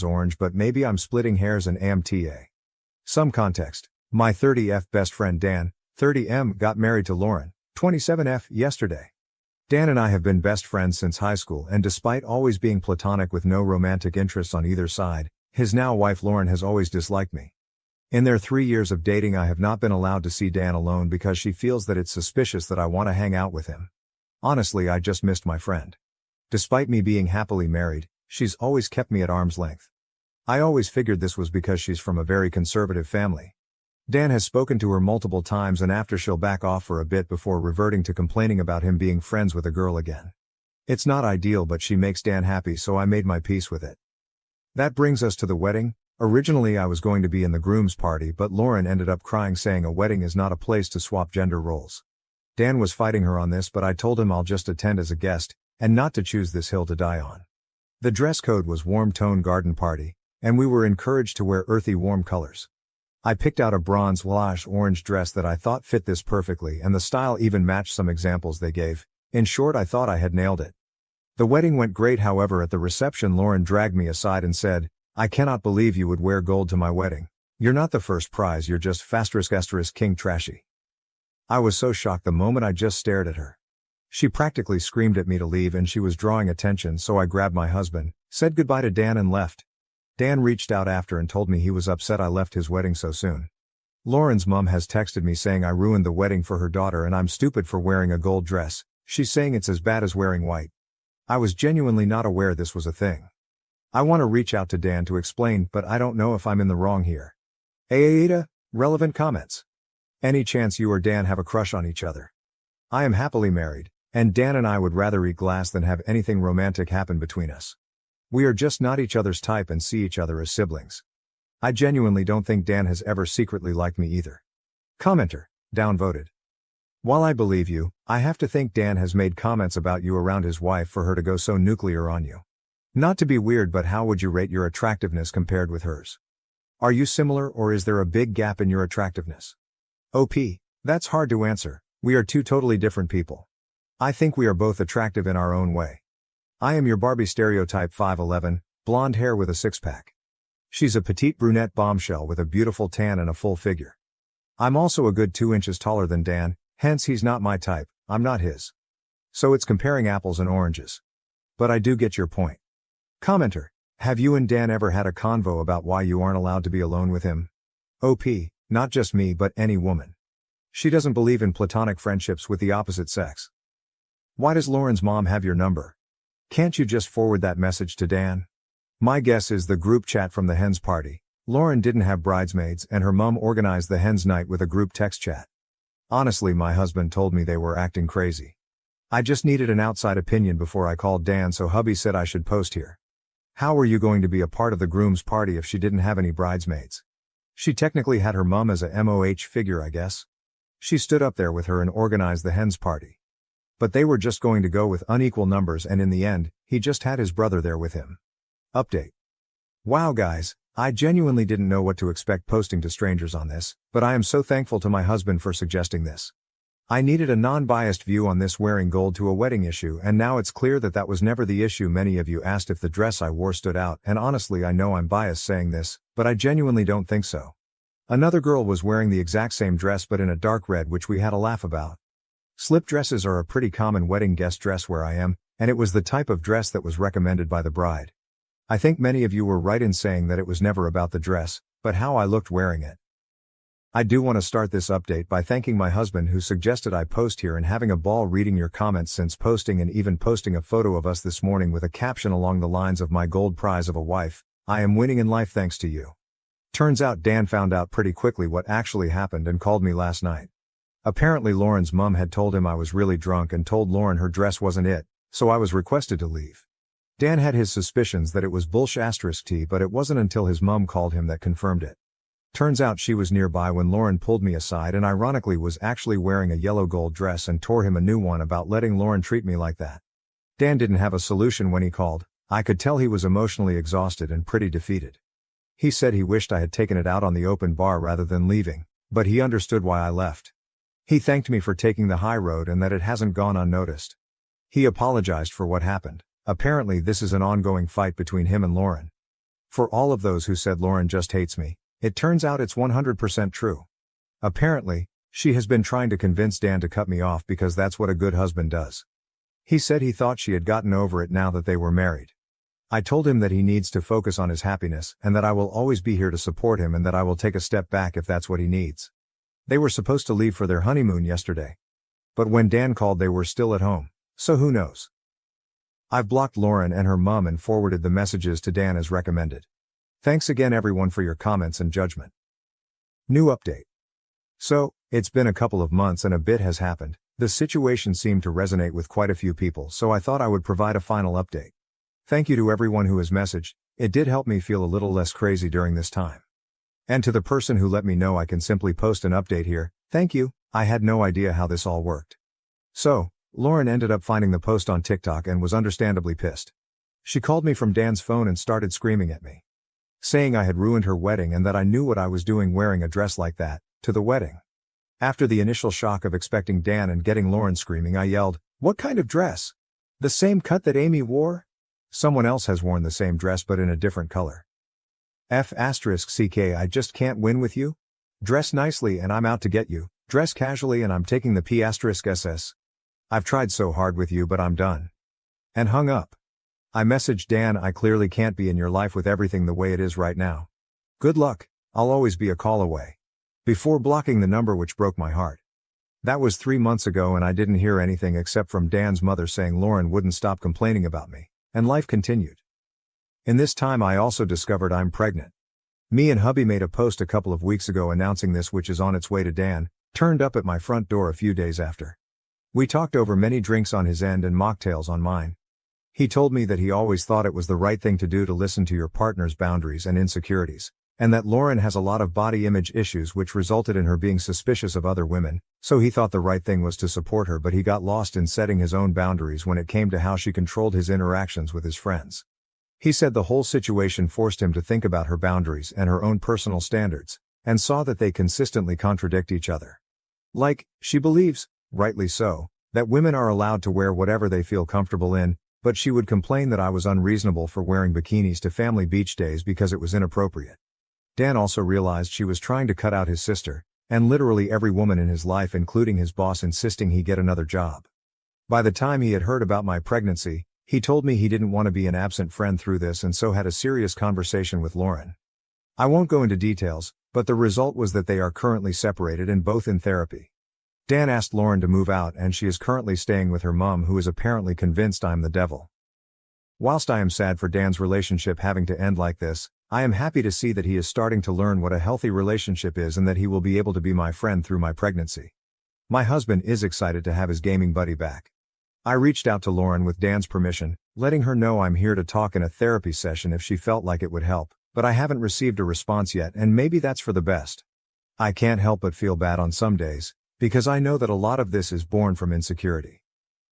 orange, but maybe I'm splitting hairs and AMTA. Some context. My 30F best friend Dan, 30M, got married to Lauren, 27F, yesterday. Dan and I have been best friends since high school, and despite always being platonic with no romantic interests on either side, his now wife Lauren has always disliked me. In their 3 years of dating, I have not been allowed to see Dan alone because she feels that it's suspicious that I want to hang out with him. Honestly, I just missed my friend. Despite me being happily married, she's always kept me at arm's length. I always figured this was because she's from a very conservative family. Dan has spoken to her multiple times, and after she'll back off for a bit before reverting to complaining about him being friends with a girl again. It's not ideal, but she makes Dan happy, so I made my peace with it. That brings us to the wedding. Originally I was going to be in the groom's party, but Lauren ended up crying, saying a wedding is not a place to swap gender roles. Dan was fighting her on this, but I told him I'll just attend as a guest, and not to choose this hill to die on. The dress code was warm tone garden party, and we were encouraged to wear earthy warm colors. I picked out a bronze/orange dress that I thought fit this perfectly, and the style even matched some examples they gave. In short, I thought I had nailed it. The wedding went great, however at the reception Lauren dragged me aside and said, "I cannot believe you would wear gold to my wedding. You're not the first prize, you're just *** king trashy." I was so shocked the moment I just stared at her. She practically screamed at me to leave, and she was drawing attention, so I grabbed my husband, said goodbye to Dan and left. Dan reached out after and told me he was upset I left his wedding so soon. Lauren's mom has texted me saying I ruined the wedding for her daughter and I'm stupid for wearing a gold dress. She's saying it's as bad as wearing white. I was genuinely not aware this was a thing. I want to reach out to Dan to explain, but I don't know if I'm in the wrong here. AITA, relevant comments. Any chance you or Dan have a crush on each other? I am happily married, and Dan and I would rather eat glass than have anything romantic happen between us. We are just not each other's type and see each other as siblings. I genuinely don't think Dan has ever secretly liked me either. Commenter, downvoted. While I believe you, I have to think Dan has made comments about you around his wife for her to go so nuclear on you. Not to be weird, but how would you rate your attractiveness compared with hers? Are you similar, or is there a big gap in your attractiveness? OP, that's hard to answer. We are two totally different people. I think we are both attractive in our own way. I am your Barbie stereotype, 5'11", blonde hair with a six-pack. She's a petite brunette bombshell with a beautiful tan and a full figure. I'm also a good 2 inches taller than Dan, hence he's not my type, I'm not his. So it's comparing apples and oranges. But I do get your point. Commenter, have you and Dan ever had a convo about why you aren't allowed to be alone with him? OP, not just me but any woman. She doesn't believe in platonic friendships with the opposite sex. Why does Lauren's mom have your number? Can't you just forward that message to Dan? My guess is the group chat from the hens party. Lauren didn't have bridesmaids and her mom organized the hens night with a group text chat. Honestly, my husband told me they were acting crazy. I just needed an outside opinion before I called Dan, so hubby said I should post here. How were you going to be a part of the groom's party if she didn't have any bridesmaids? She technically had her mom as a MOH figure, I guess. She stood up there with her and organized the hens party. But they were just going to go with unequal numbers, and in the end, he just had his brother there with him. Update. Wow guys, I genuinely didn't know what to expect posting to strangers on this, but I am so thankful to my husband for suggesting this. I needed a non-biased view on this wearing gold to a wedding issue, and now it's clear that that was never the issue. Many of you asked if the dress I wore stood out, and honestly I know I'm biased saying this, but I genuinely don't think so. Another girl was wearing the exact same dress but in a dark red, which we had a laugh about. Slip dresses are a pretty common wedding guest dress where I am, and it was the type of dress that was recommended by the bride. I think many of you were right in saying that it was never about the dress, but how I looked wearing it. I do want to start this update by thanking my husband who suggested I post here, and having a ball reading your comments since posting, and even posting a photo of us this morning with a caption along the lines of "my gold prize of a wife, I am winning in life thanks to you." Turns out Dan found out pretty quickly what actually happened and called me last night. Apparently Lauren's mom had told him I was really drunk and told Lauren her dress wasn't it, so I was requested to leave. Dan had his suspicions that it was bullsh*t, but it wasn't until his mom called him that confirmed it. Turns out she was nearby when Lauren pulled me aside and ironically was actually wearing a yellow gold dress and tore him a new one about letting Lauren treat me like that. Dan didn't have a solution when he called. I could tell he was emotionally exhausted and pretty defeated. He said he wished I had taken it out on the open bar rather than leaving, but he understood why I left. He thanked me for taking the high road and that it hasn't gone unnoticed. He apologized for what happened. Apparently this is an ongoing fight between him and Lauren. For all of those who said Lauren just hates me, it turns out it's 100% true. Apparently, she has been trying to convince Dan to cut me off because that's what a good husband does. He said he thought she had gotten over it now that they were married. I told him that he needs to focus on his happiness and that I will always be here to support him and that I will take a step back if that's what he needs. They were supposed to leave for their honeymoon yesterday. But when Dan called they were still at home, so who knows? I've blocked Lauren and her mum and forwarded the messages to Dan as recommended. Thanks again everyone for your comments and judgment. New update. So, it's been a couple of months and a bit has happened. The situation seemed to resonate with quite a few people, so I thought I would provide a final update. Thank you to everyone who has messaged, it did help me feel a little less crazy during this time. And to the person who let me know I can simply post an update here, thank you, I had no idea how this all worked. So, Lauren ended up finding the post on TikTok and was understandably pissed. She called me from Dan's phone and started screaming at me, saying I had ruined her wedding and that I knew what I was doing wearing a dress like that to the wedding. After the initial shock of expecting Dan and getting Lauren screaming, I yelled, "What kind of dress? The same cut that Amy wore? Someone else has worn the same dress but in a different color. F***ck I just can't win with you? Dress nicely and I'm out to get you, dress casually and I'm taking the P***ss. I've tried so hard with you but I'm done." And hung up. I messaged Dan, I clearly can't be in your life with everything the way it is right now. Good luck, I'll always be a call away. Before blocking the number, which broke my heart. That was 3 months ago and I didn't hear anything except from Dan's mother saying Lauren wouldn't stop complaining about me, and life continued. In this time I also discovered I'm pregnant. Me and hubby made a post a couple of weeks ago announcing this, which is on its way to Dan, turned up at my front door a few days after. We talked over many drinks on his end and mocktails on mine. He told me that he always thought it was the right thing to do to listen to your partner's boundaries and insecurities, and that Lauren has a lot of body image issues which resulted in her being suspicious of other women, so he thought the right thing was to support her, but he got lost in setting his own boundaries when it came to how she controlled his interactions with his friends. He said the whole situation forced him to think about her boundaries and her own personal standards, and saw that they consistently contradict each other. Like, she believes, rightly so, that women are allowed to wear whatever they feel comfortable in, but she would complain that I was unreasonable for wearing bikinis to family beach days because it was inappropriate. Dan also realized she was trying to cut out his sister, and literally every woman in his life, including his boss, insisting he get another job. By the time he had heard about my pregnancy, he told me he didn't want to be an absent friend through this and so had a serious conversation with Lauren. I won't go into details, but the result was that they are currently separated and both in therapy. Dan asked Lauren to move out and she is currently staying with her mom, who is apparently convinced I'm the devil. Whilst I am sad for Dan's relationship having to end like this, I am happy to see that he is starting to learn what a healthy relationship is and that he will be able to be my friend through my pregnancy. My husband is excited to have his gaming buddy back. I reached out to Lauren with Dan's permission, letting her know I'm here to talk in a therapy session if she felt like it would help, but I haven't received a response yet, and maybe that's for the best. I can't help but feel bad on some days, because I know that a lot of this is born from insecurity.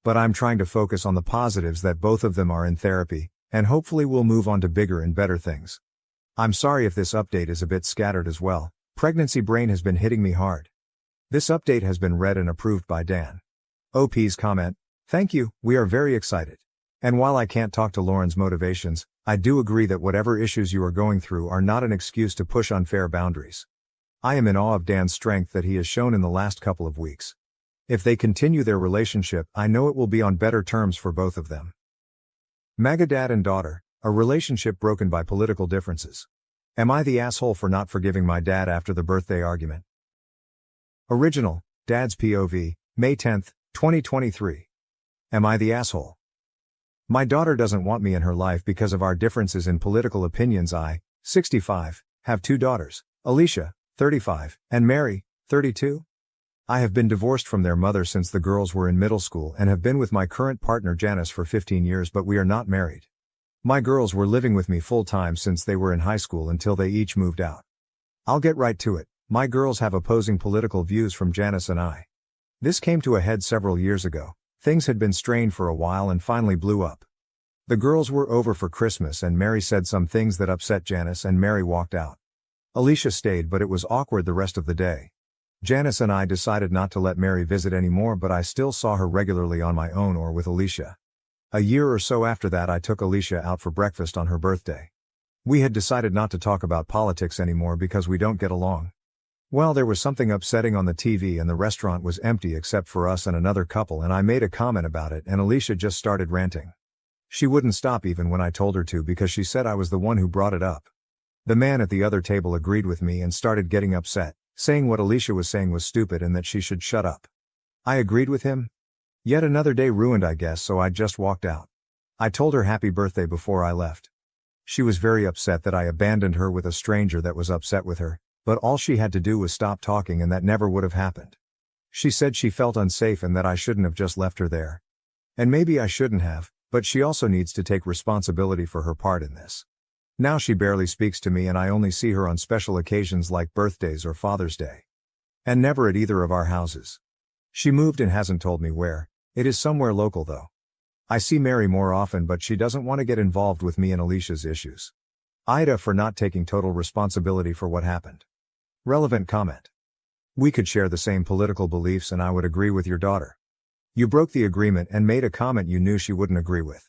But I'm trying to focus on the positives that both of them are in therapy, and hopefully we'll move on to bigger and better things. I'm sorry if this update is a bit scattered as well. Pregnancy brain has been hitting me hard. This update has been read and approved by Dan. OP's comment, "Thank you, we are very excited." And while I can't talk to Lauren's motivations, I do agree that whatever issues you are going through are not an excuse to push unfair boundaries. I am in awe of Dan's strength that he has shown in the last couple of weeks. If they continue their relationship, I know it will be on better terms for both of them. MAGA dad and daughter, a relationship broken by political differences. Am I the asshole for not forgiving my dad after the birthday argument? Original, Dad's POV, May 10, 2023. Am I the asshole? My daughter doesn't want me in her life because of our differences in political opinions. I, 65, have 2 daughters, Alicia, 35, and Mary, 32. I have been divorced from their mother since the girls were in middle school and have been with my current partner Janice for 15 years, but we are not married. My girls were living with me full-time since they were in high school until they each moved out. I'll get right to it. My girls have opposing political views from Janice and I. This came to a head several years ago. Things had been strained for a while and finally blew up. The girls were over for Christmas and Mary said some things that upset Janice and Mary walked out. Alicia stayed, but it was awkward the rest of the day. Janice and I decided not to let Mary visit anymore, but I still saw her regularly on my own or with Alicia. A year or so after that, I took Alicia out for breakfast on her birthday. We had decided not to talk about politics anymore because we don't get along. Well, there was something upsetting on the TV and the restaurant was empty except for us and another couple, and I made a comment about it and Alicia just started ranting. She wouldn't stop even when I told her to because she said I was the one who brought it up. The man at the other table agreed with me and started getting upset, saying what Alicia was saying was stupid and that she should shut up. I agreed with him. Yet another day ruined, I guess, so I just walked out. I told her happy birthday before I left. She was very upset that I abandoned her with a stranger that was upset with her, but all she had to do was stop talking and that never would have happened. She said she felt unsafe and that I shouldn't have just left her there. And maybe I shouldn't have, but she also needs to take responsibility for her part in this. Now she barely speaks to me and I only see her on special occasions like birthdays or Father's Day. And never at either of our houses. She moved and hasn't told me where. It is somewhere local though. I see Mary more often but she doesn't want to get involved with me and Alicia's issues. AITA for not taking total responsibility for what happened. Relevant comment. We could share the same political beliefs and I would agree with your daughter. You broke the agreement and made a comment you knew she wouldn't agree with.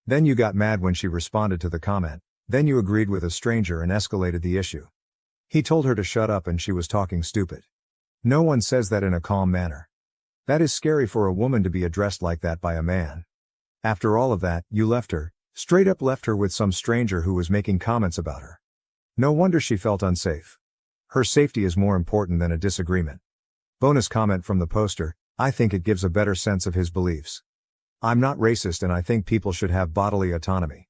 Then you got mad when she responded to the comment, then you agreed with a stranger and escalated the issue. He told her to shut up and she was talking stupid. No one says that in a calm manner. That is scary for a woman to be addressed like that by a man. After all of that, you left her, straight up left her with some stranger who was making comments about her. No wonder she felt unsafe. Her safety is more important than a disagreement. Bonus comment from the poster, I think it gives a better sense of his beliefs. I'm not racist and I think people should have bodily autonomy.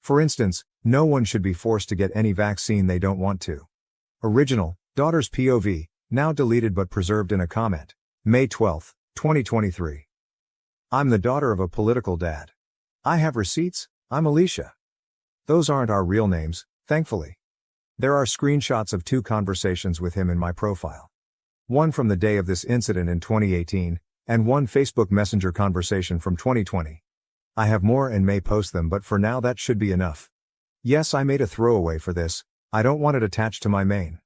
For instance, no one should be forced to get any vaccine they don't want to. Original, daughter's POV, now deleted but preserved in a comment. May 12, 2023. I'm the daughter of a political dad. I have receipts, I'm Alicia. Those aren't our real names, thankfully. There are screenshots of 2 conversations with him in my profile. One from the day of this incident in 2018, and one Facebook Messenger conversation from 2020. I have more and may post them, but for now that should be enough. Yes, I made a throwaway for this, I don't want it attached to my main.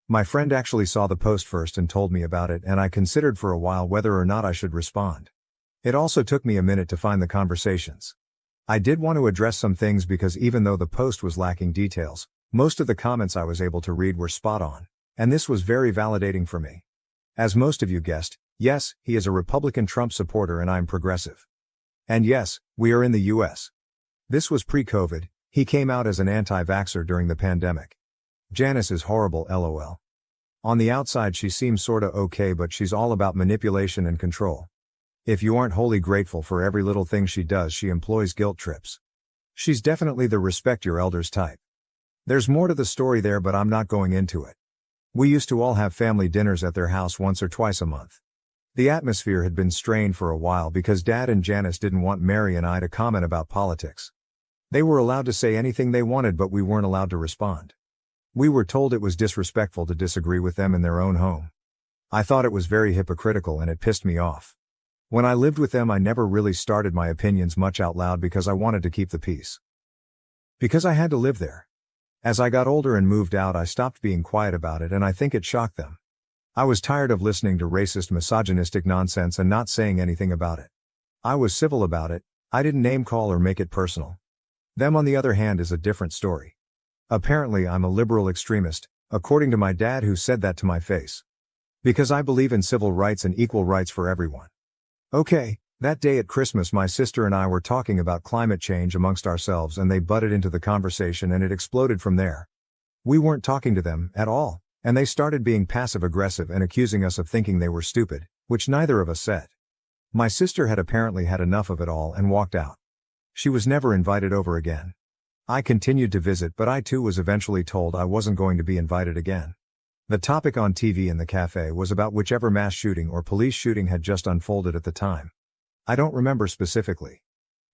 My friend actually saw the post first and told me about it and I considered for a while whether or not I should respond. It also took me a minute to find the conversations. I did want to address some things because even though the post was lacking details, most of the comments I was able to read were spot on, and this was very validating for me. As most of you guessed, yes, he is a Republican Trump supporter and I'm progressive. And yes, we are in the US. This was pre-COVID, he came out as an anti-vaxxer during the pandemic. Janice is horrible, lol. On the outside she seems sorta okay, but she's all about manipulation and control. If you aren't wholly grateful for every little thing she does, she employs guilt trips. She's definitely the respect your elders type. There's more to the story there, but I'm not going into it. We used to all have family dinners at their house once or twice a month. The atmosphere had been strained for a while because Dad and Janice didn't want Mary and I to comment about politics. They were allowed to say anything they wanted, but we weren't allowed to respond. We were told it was disrespectful to disagree with them in their own home. I thought it was very hypocritical and it pissed me off. When I lived with them, I never really started my opinions much out loud because I wanted to keep the peace. Because I had to live there. As I got older and moved out, I stopped being quiet about it and I think it shocked them. I was tired of listening to racist, misogynistic nonsense and not saying anything about it. I was civil about it, I didn't name call or make it personal. Them on the other hand is a different story. Apparently I'm a liberal extremist, according to my dad who said that to my face. Because I believe in civil rights and equal rights for everyone. Okay, that day at Christmas my sister and I were talking about climate change amongst ourselves and they butted into the conversation and it exploded from there. We weren't talking to them at all, and they started being passive-aggressive and accusing us of thinking they were stupid, which neither of us said. My sister had apparently had enough of it all and walked out. She was never invited over again. I continued to visit, but I too was eventually told I wasn't going to be invited again. The topic on TV in the cafe was about whichever mass shooting or police shooting had just unfolded at the time. I don't remember specifically.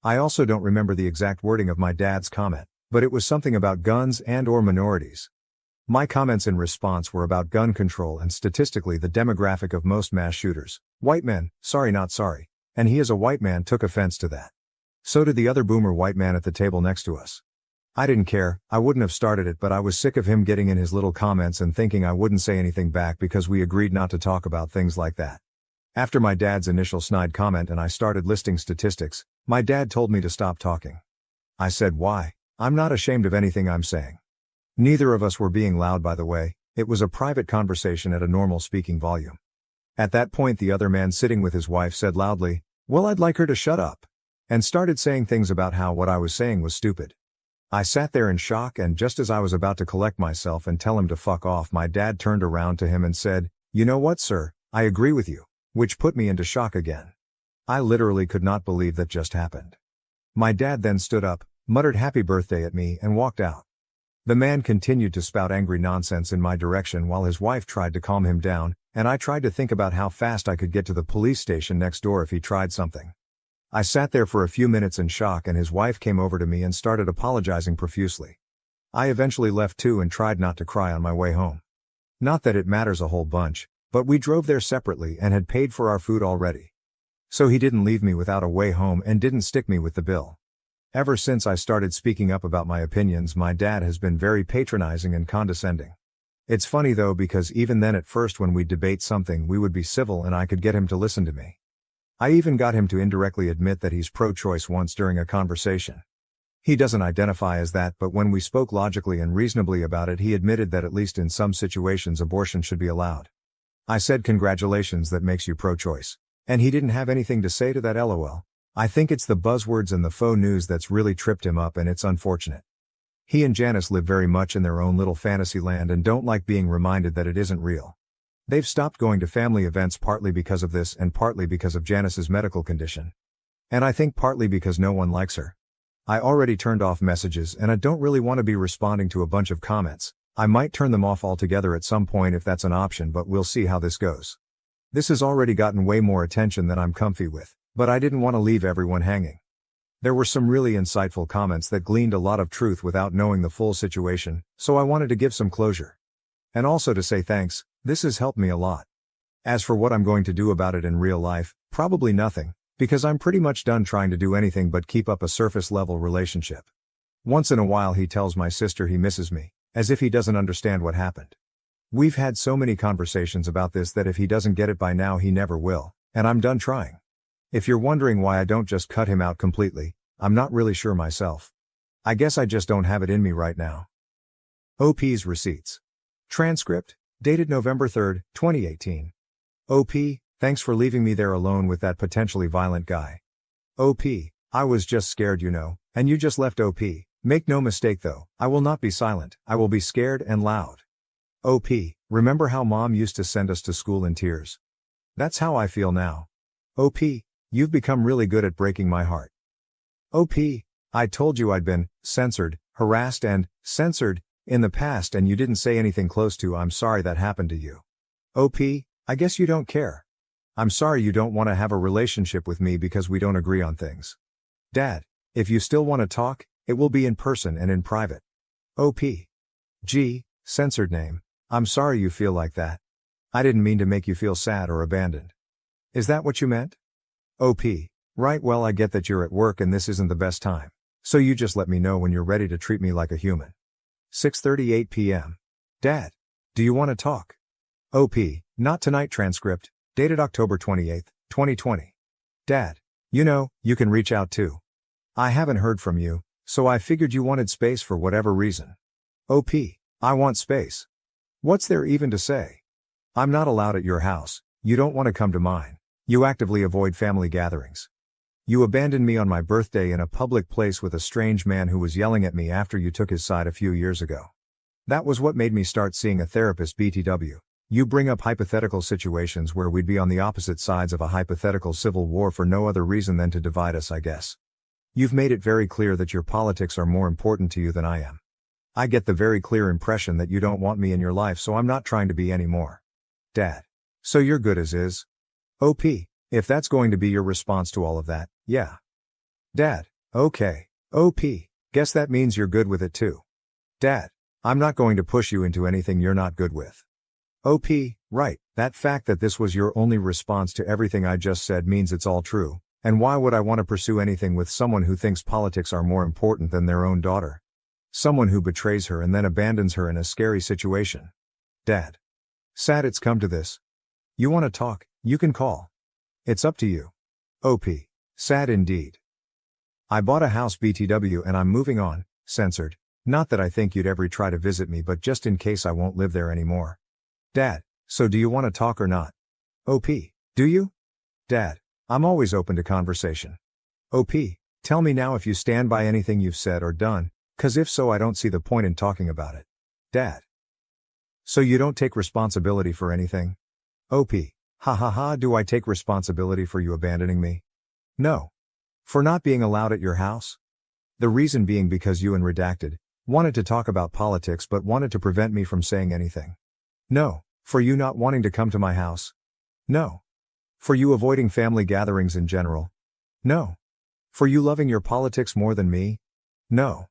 I also don't remember the exact wording of my dad's comment, but it was something about guns and/or minorities. My comments in response were about gun control and statistically the demographic of most mass shooters, white men, sorry not sorry, and he as a white man took offense to that. So did the other boomer white man at the table next to us. I didn't care, I wouldn't have started it, but I was sick of him getting in his little comments and thinking I wouldn't say anything back because we agreed not to talk about things like that. After my dad's initial snide comment and I started listing statistics, my dad told me to stop talking. I said why, I'm not ashamed of anything I'm saying. Neither of us were being loud, by the way, it was a private conversation at a normal speaking volume. At that point, the other man sitting with his wife said loudly, "Well, I'd like her to shut up," and started saying things about how what I was saying was stupid. I sat there in shock, and just as I was about to collect myself and tell him to fuck off, my dad turned around to him and said, "You know what, sir, I agree with you," which put me into shock again. I literally could not believe that just happened. My dad then stood up, muttered happy birthday at me, and walked out. The man continued to spout angry nonsense in my direction while his wife tried to calm him down, and I tried to think about how fast I could get to the police station next door if he tried something. I sat there for a few minutes in shock, and his wife came over to me and started apologizing profusely. I eventually left too and tried not to cry on my way home. Not that it matters a whole bunch, but we drove there separately and had paid for our food already. So he didn't leave me without a way home and didn't stick me with the bill. Ever since I started speaking up about my opinions, my dad has been very patronizing and condescending. It's funny though, because even then at first when we'd debate something we would be civil and I could get him to listen to me. I even got him to indirectly admit that he's pro-choice once during a conversation. He doesn't identify as that, but when we spoke logically and reasonably about it, he admitted that at least in some situations abortion should be allowed. I said, "Congratulations, that makes you pro-choice." And he didn't have anything to say to that, lol. I think it's the buzzwords and the faux news that's really tripped him up, and it's unfortunate. He and Janice live very much in their own little fantasy land and don't like being reminded that it isn't real. They've stopped going to family events partly because of this and partly because of Janice's medical condition. And I think partly because no one likes her. I already turned off messages and I don't really want to be responding to a bunch of comments. I might turn them off altogether at some point if that's an option, but we'll see how this goes. This has already gotten way more attention than I'm comfy with, but I didn't want to leave everyone hanging. There were some really insightful comments that gleaned a lot of truth without knowing the full situation, so I wanted to give some closure. And also to say thanks, this has helped me a lot. As for what I'm going to do about it in real life, probably nothing, because I'm pretty much done trying to do anything but keep up a surface-level relationship. Once in a while he tells my sister he misses me, as if he doesn't understand what happened. We've had so many conversations about this that if he doesn't get it by now he never will, and I'm done trying. If you're wondering why I don't just cut him out completely, I'm not really sure myself. I guess I just don't have it in me right now. OP's receipts. Transcript, dated November 3, 2018. OP, thanks for leaving me there alone with that potentially violent guy. OP, I was just scared, you know, and you just left. OP, make no mistake though, I will not be silent, I will be scared and loud. OP, remember how mom used to send us to school in tears? That's how I feel now. OP, you've become really good at breaking my heart. OP, I told you I'd been censored, harassed and censored in the past and you didn't say anything close to "I'm sorry that happened to you." OP, I guess you don't care. I'm sorry you don't want to have a relationship with me because we don't agree on things. Dad, if you still want to talk, it will be in person and in private. OP. G, censored name, I'm sorry you feel like that. I didn't mean to make you feel sad or abandoned. Is that what you meant? OP, right, well I get that you're at work and this isn't the best time. So you just let me know when you're ready to treat me like a human. 6:38 p.m. Dad, do you want to talk? OP, not tonight. Transcript, dated October 28, 2020. Dad, you know, you can reach out too. I haven't heard from you, so I figured you wanted space for whatever reason. OP, I want space. What's there even to say? I'm not allowed at your house, you don't want to come to mine. You actively avoid family gatherings. You abandoned me on my birthday in a public place with a strange man who was yelling at me after you took his side a few years ago. That was what made me start seeing a therapist. BTW. You bring up hypothetical situations where we'd be on the opposite sides of a hypothetical civil war for no other reason than to divide us, I guess. You've made it very clear that your politics are more important to you than I am. I get the very clear impression that you don't want me in your life, so I'm not trying to be anymore. Dad. So you're good as is? OP, if that's going to be your response to all of that, yeah. Dad, okay. OP, guess that means you're good with it too. Dad, I'm not going to push you into anything you're not good with. OP, right, that fact that this was your only response to everything I just said means it's all true, and why would I want to pursue anything with someone who thinks politics are more important than their own daughter? Someone who betrays her and then abandons her in a scary situation. Dad. Sad it's come to this. You want to talk, you can call. It's up to you. OP. Sad indeed. I bought a house. BTW, and I'm moving on, censored. Not that I think you'd ever try to visit me, but just in case I won't live there anymore. Dad, so do you want to talk or not? OP, do you? Dad, I'm always open to conversation. OP, tell me now if you stand by anything you've said or done, 'cause if so I don't see the point in talking about it. Dad. So you don't take responsibility for anything? OP, ha ha ha, do I take responsibility for you abandoning me? No. For not being allowed at your house? The reason being because you and Redacted wanted to talk about politics but wanted to prevent me from saying anything. No. For you not wanting to come to my house? No. For you avoiding family gatherings in general? No. For you loving your politics more than me? No.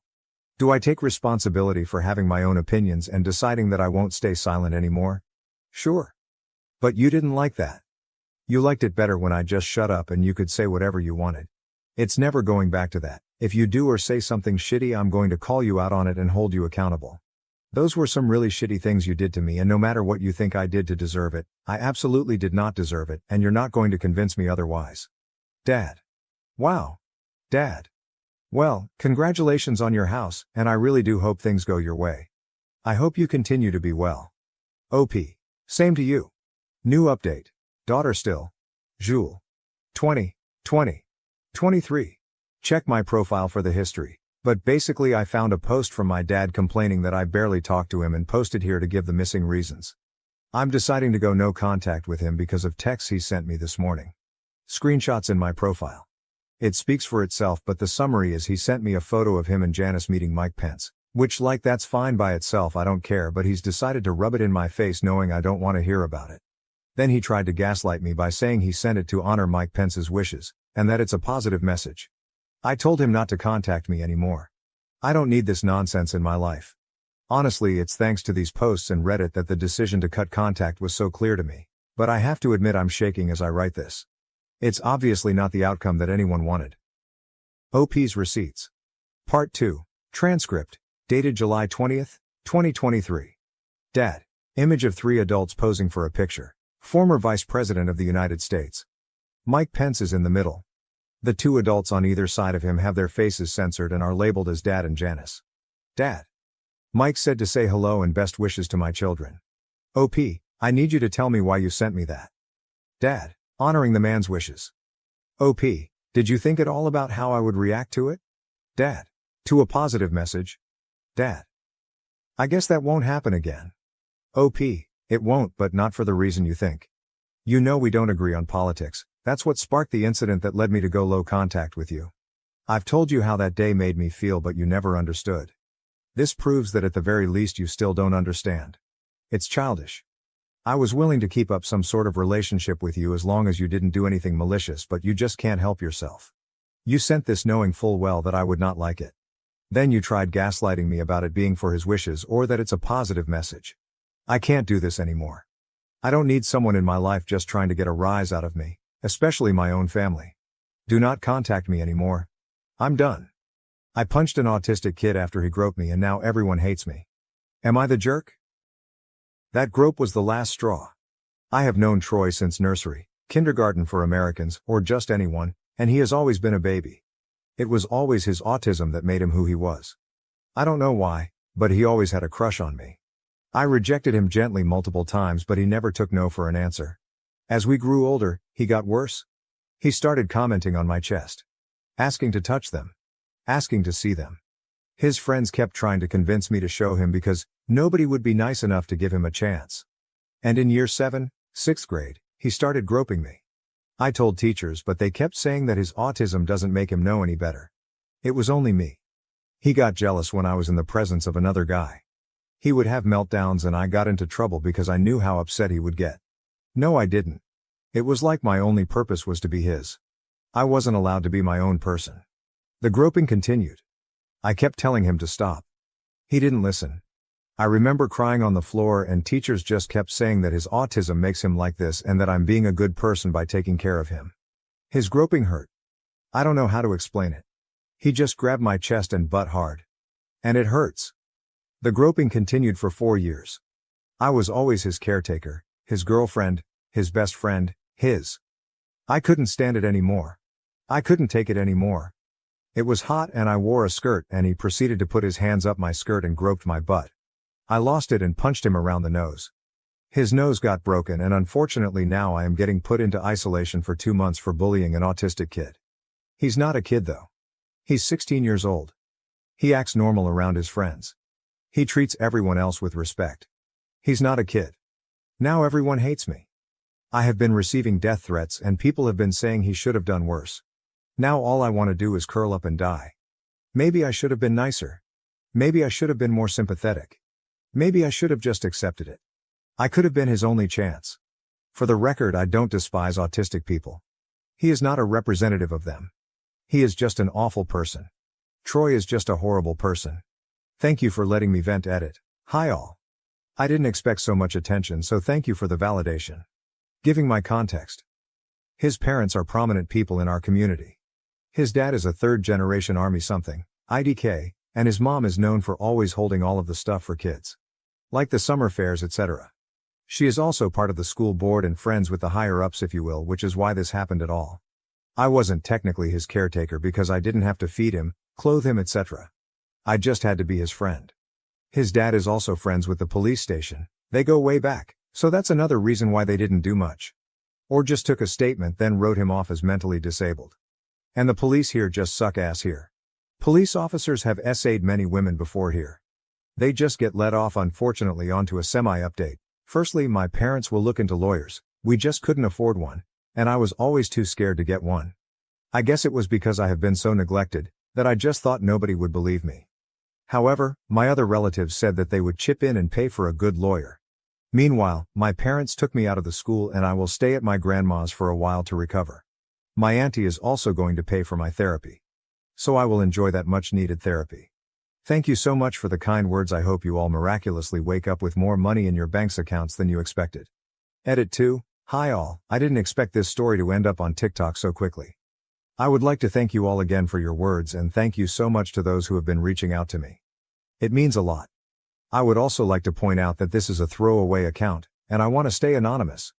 Do I take responsibility for having my own opinions and deciding that I won't stay silent anymore? Sure. But you didn't like that. You liked it better when I just shut up and you could say whatever you wanted. It's never going back to that. If you do or say something shitty, I'm going to call you out on it and hold you accountable. Those were some really shitty things you did to me, and no matter what you think I did to deserve it, I absolutely did not deserve it, and you're not going to convince me otherwise. Dad. Wow. Dad. Well, congratulations on your house, and I really do hope things go your way. I hope you continue to be well. OP. Same to you. New update. Daughter still. Jules. 20, 23. Check my profile for the history. But basically I found a post from my dad complaining that I barely talked to him and posted here to give the missing reasons. I'm deciding to go no contact with him because of texts he sent me this morning. Screenshots in my profile. It speaks for itself, but the summary is he sent me a photo of him and Janice meeting Mike Pence, which that's fine by itself, I don't care, but he's decided to rub it in my face knowing I don't want to hear about it. Then he tried to gaslight me by saying he sent it to honor Mike Pence's wishes, and that it's a positive message. I told him not to contact me anymore. I don't need this nonsense in my life. Honestly, it's thanks to these posts and Reddit that the decision to cut contact was so clear to me. But I have to admit I'm shaking as I write this. It's obviously not the outcome that anyone wanted. OP's Receipts. Part 2. Transcript. Dated July 20th, 2023. Dad. Image of 3 adults posing for a picture. Former Vice President of the United States. Mike Pence is in the middle. The 2 adults on either side of him have their faces censored and are labeled as Dad and Janice. Dad. Mike said to say hello and best wishes to my children. OP, I need you to tell me why you sent me that. Dad. Honoring the man's wishes. OP, did you think at all about how I would react to it? Dad. To a positive message. Dad. I guess that won't happen again. OP, it won't, but not for the reason you think. You know we don't agree on politics. That's what sparked the incident that led me to go low contact with you. I've told you how that day made me feel, but you never understood. This proves that at the very least you still don't understand. It's childish. I was willing to keep up some sort of relationship with you as long as you didn't do anything malicious, but you just can't help yourself. You sent this knowing full well that I would not like it. Then you tried gaslighting me about it being for his wishes or that it's a positive message. I can't do this anymore. I don't need someone in my life just trying to get a rise out of me. Especially my own family. Do not contact me anymore. I'm done. I punched an autistic kid after he groped me and now everyone hates me. Am I the jerk? That grope was the last straw. I have known Troy since nursery, kindergarten for Americans, or just anyone, and he has always been a baby. It was always his autism that made him who he was. I don't know why, but he always had a crush on me. I rejected him gently multiple times, but he never took no for an answer. As we grew older, he got worse. He started commenting on my chest. Asking to touch them. Asking to see them. His friends kept trying to convince me to show him because nobody would be nice enough to give him a chance. And in year 7, 6th grade, he started groping me. I told teachers, but they kept saying that his autism doesn't make him know any better. It was only me. He got jealous when I was in the presence of another guy. He would have meltdowns and I got into trouble because I knew how upset he would get. No, I didn't. It was like my only purpose was to be his. I wasn't allowed to be my own person. The groping continued. I kept telling him to stop. He didn't listen. I remember crying on the floor and teachers just kept saying that his autism makes him like this and that I'm being a good person by taking care of him. His groping hurt. I don't know how to explain it. He just grabbed my chest and butt hard. And it hurts. The groping continued for 4 years. I was always his caretaker, his girlfriend, his best friend, his. I couldn't stand it anymore. I couldn't take it anymore. It was hot and I wore a skirt and he proceeded to put his hands up my skirt and groped my butt. I lost it and punched him around the nose. His nose got broken and unfortunately now I am getting put into isolation for 2 months for bullying an autistic kid. He's not a kid though. He's 16 years old. He acts normal around his friends. He treats everyone else with respect. He's not a kid. Now everyone hates me. I have been receiving death threats and people have been saying he should have done worse. Now all I want to do is curl up and die. Maybe I should have been nicer. Maybe I should have been more sympathetic. Maybe I should have just accepted it. I could have been his only chance. For the record, I don't despise autistic people. He is not a representative of them. He is just an awful person. Troy is just a horrible person. Thank you for letting me vent. Edit. Hi all. I didn't expect so much attention, so thank you for the validation. Giving my context. His parents are prominent people in our community. His dad is a third-generation Army something, IDK, and his mom is known for always holding all of the stuff for kids. Like the summer fairs, etc. She is also part of the school board and friends with the higher-ups if you will, which is why this happened at all. I wasn't technically his caretaker because I didn't have to feed him, clothe him, etc. I just had to be his friend. His dad is also friends with the police station, they go way back, so that's another reason why they didn't do much. Or just took a statement then wrote him off as mentally disabled. And the police here just suck ass here. Police officers have essayed many women before here. They just get let off. Unfortunately. Onto a semi-update. Firstly, my parents will look into lawyers, we just couldn't afford one, and I was always too scared to get one. I guess it was because I have been so neglected, that I just thought nobody would believe me. However, my other relatives said that they would chip in and pay for a good lawyer. Meanwhile, my parents took me out of the school and I will stay at my grandma's for a while to recover. My auntie is also going to pay for my therapy. So I will enjoy that much needed therapy. Thank you so much for the kind words. I hope you all miraculously wake up with more money in your bank's accounts than you expected. Edit 2. Hi all, I didn't expect this story to end up on TikTok so quickly. I would like to thank you all again for your words and thank you so much to those who have been reaching out to me. It means a lot. I would also like to point out that this is a throwaway account, and I want to stay anonymous.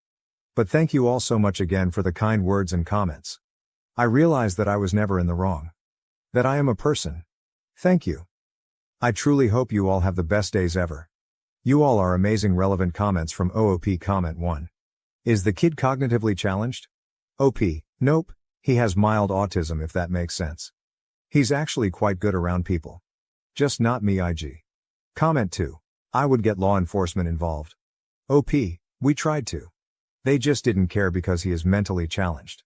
But thank you all so much again for the kind words and comments. I realize that I was never in the wrong. That I am a person. Thank you. I truly hope you all have the best days ever. You all are amazing. Relevant comments from OOP. Comment 1. Is the kid cognitively challenged? OP, nope, he has mild autism if that makes sense. He's actually quite good around people. Just not me. IG. Comment 2. I would get law enforcement involved. OP, we tried to. They just didn't care because he is mentally challenged.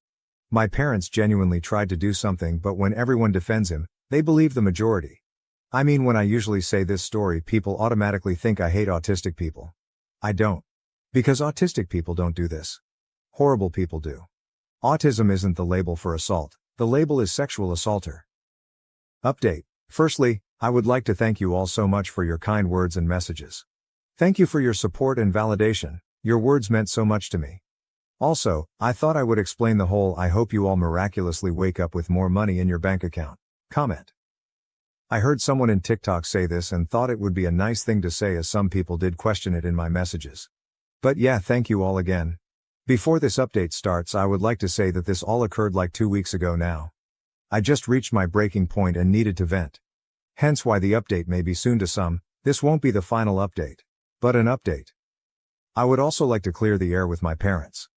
My parents genuinely tried to do something, but when everyone defends him, they believe the majority. I mean, when I usually say this story, people automatically think I hate autistic people. I don't. Because autistic people don't do this. Horrible people do. Autism isn't the label for assault, the label is sexual assaulter. Update. Firstly, I would like to thank you all so much for your kind words and messages. Thank you for your support and validation, your words meant so much to me. Also, I thought I would explain the whole I hope you all miraculously wake up with more money in your bank account comment. I heard someone in TikTok say this and thought it would be a nice thing to say, as some people did question it in my messages. But yeah, thank you all again. Before this update starts, I would like to say that this all occurred like 2 weeks ago now. I just reached my breaking point and needed to vent. Hence why the update may be soon to some. This won't be the final update, but an update. I would also like to clear the air with my parents.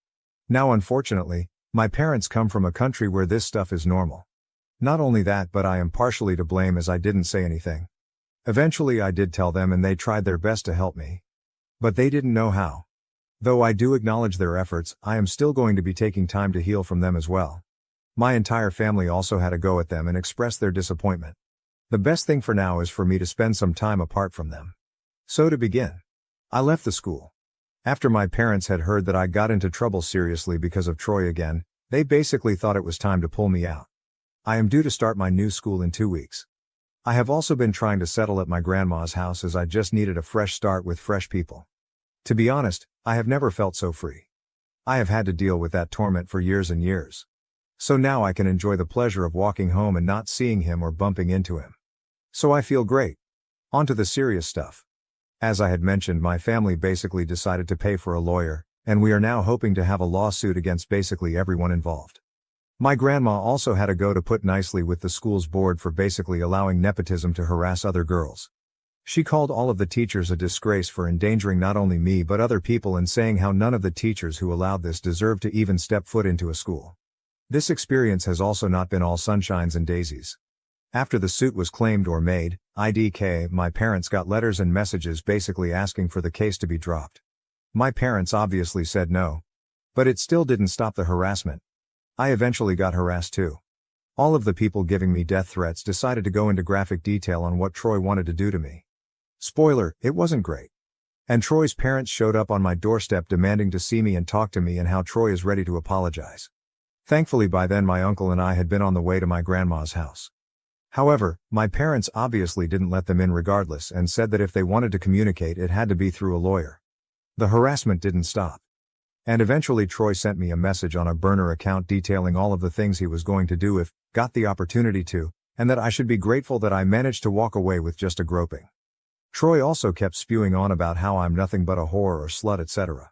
Now unfortunately, my parents come from a country where this stuff is normal. Not only that, but I am partially to blame as I didn't say anything. Eventually I did tell them and they tried their best to help me. But they didn't know how. Though I do acknowledge their efforts, I am still going to be taking time to heal from them as well. My entire family also had a go at them and expressed their disappointment. The best thing for now is for me to spend some time apart from them. So to begin, I left the school. After my parents had heard that I got into trouble seriously because of Troy again, they basically thought it was time to pull me out. I am due to start my new school in 2 weeks. I have also been trying to settle at my grandma's house as I just needed a fresh start with fresh people. To be honest, I have never felt so free. I have had to deal with that torment for years and years. So now I can enjoy the pleasure of walking home and not seeing him or bumping into him. So I feel great. On to the serious stuff. As I had mentioned, my family basically decided to pay for a lawyer, and we are now hoping to have a lawsuit against basically everyone involved. My grandma also had a go to put nicely with the school's board for basically allowing nepotism to harass other girls. She called all of the teachers a disgrace for endangering not only me but other people and saying how none of the teachers who allowed this deserved to even step foot into a school. This experience has also not been all sunshines and daisies. After the suit was claimed or made, IDK, my parents got letters and messages basically asking for the case to be dropped. My parents obviously said no. But it still didn't stop the harassment. I eventually got harassed too. All of the people giving me death threats decided to go into graphic detail on what Troy wanted to do to me. Spoiler, it wasn't great. And Troy's parents showed up on my doorstep demanding to see me and talk to me and how Troy is ready to apologize. Thankfully by then my uncle and I had been on the way to my grandma's house. However, my parents obviously didn't let them in regardless and said that if they wanted to communicate it had to be through a lawyer. The harassment didn't stop. And eventually Troy sent me a message on a burner account detailing all of the things he was going to do if got the opportunity to, and that I should be grateful that I managed to walk away with just a groping. Troy also kept spewing on about how I'm nothing but a whore or slut etc.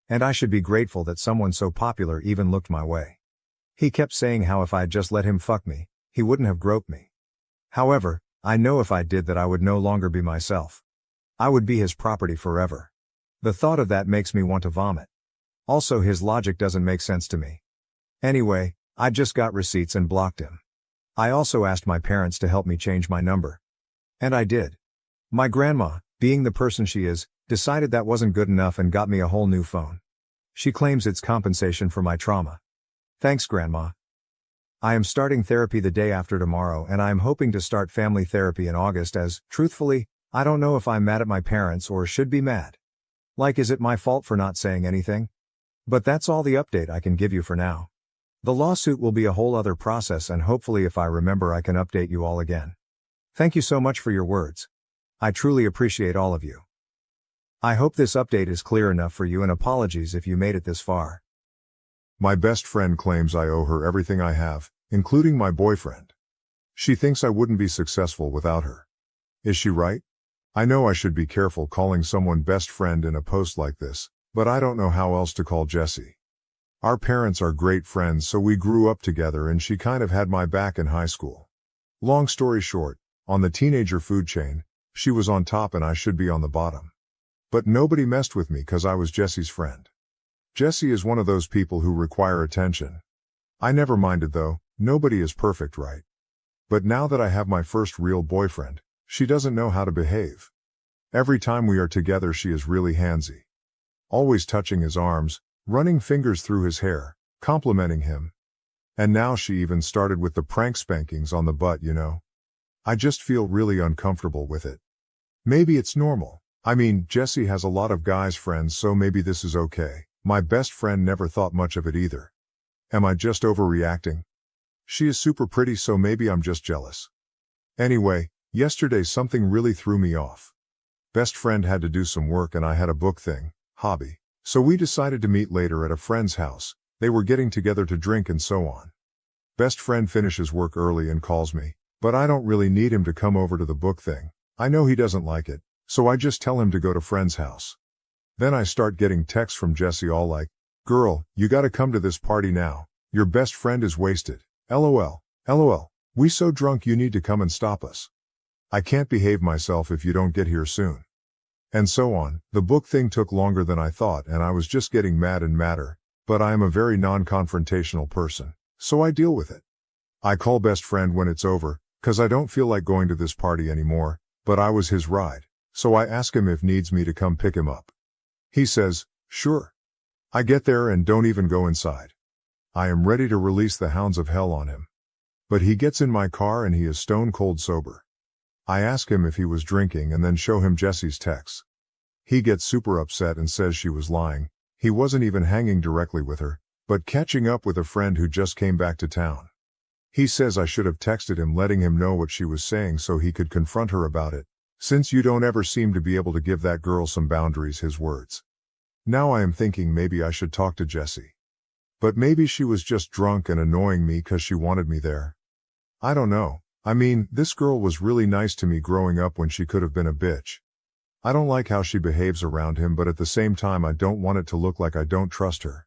And I should be grateful that someone so popular even looked my way. He kept saying how if I'd just let him fuck me, he wouldn't have groped me. However, I know if I did that I would no longer be myself. I would be his property forever. The thought of that makes me want to vomit. Also his logic doesn't make sense to me. Anyway, I just got receipts and blocked him. I also asked my parents to help me change my number. And I did. My grandma, being the person she is, decided that wasn't good enough and got me a whole new phone. She claims it's compensation for my trauma. Thanks, Grandma. I am starting therapy the day after tomorrow and I am hoping to start family therapy in August as, truthfully, I don't know if I'm mad at my parents or should be mad. Like, is it my fault for not saying anything? But that's all the update I can give you for now. The lawsuit will be a whole other process and hopefully if I remember I can update you all again. Thank you so much for your words. I truly appreciate all of you. I hope this update is clear enough for you and apologies if you made it this far. My best friend claims I owe her everything I have, including my boyfriend. She thinks I wouldn't be successful without her. Is she right? I know I should be careful calling someone best friend in a post like this, but I don't know how else to call Jessie. Our parents are great friends so we grew up together and she kind of had my back in high school. Long story short, on the teenager food chain, she was on top and I should be on the bottom. But nobody messed with me cause I was Jessie's friend. Jessie is one of those people who require attention. I never minded though, nobody is perfect, right? But now that I have my first real boyfriend, she doesn't know how to behave. Every time we are together she is really handsy. Always touching his arms, running fingers through his hair, complimenting him. And now she even started with the prank spankings on the butt, you know? I just feel really uncomfortable with it. Maybe it's normal. I mean, Jessie has a lot of guys friends so maybe this is okay. My best friend never thought much of it either. Am I just overreacting? She is super pretty so maybe I'm just jealous. Anyway, yesterday something really threw me off. Best friend had to do some work and I had a book thing, hobby. So we decided to meet later at a friend's house. They were getting together to drink and so on. Best friend finishes work early and calls me. But I don't really need him to come over to the book thing. I know he doesn't like it, so I just tell him to go to friend's house. Then I start getting texts from Jessie all like, "Girl, you gotta come to this party now. Your best friend is wasted. LOL. LOL. We so drunk you need to come and stop us. I can't behave myself if you don't get here soon." And so on. The book thing took longer than I thought and I was just getting mad and madder, but I am a very non-confrontational person, so I deal with it. I call best friend when it's over, cause I don't feel like going to this party anymore, but I was his ride, so I ask him if needs me to come pick him up. He says, sure. I get there and don't even go inside. I am ready to release the hounds of hell on him. But he gets in my car and he is stone cold sober. I ask him if he was drinking and then show him Jessie's texts. He gets super upset and says she was lying. He wasn't even hanging directly with her, but catching up with a friend who just came back to town. He says I should have texted him letting him know what she was saying so he could confront her about it, since you don't ever seem to be able to give that girl some boundaries, his words. Now I am thinking maybe I should talk to Jessie. But maybe she was just drunk and annoying me cause she wanted me there. I don't know. I mean, this girl was really nice to me growing up when she could have been a bitch. I don't like how she behaves around him but at the same time I don't want it to look like I don't trust her.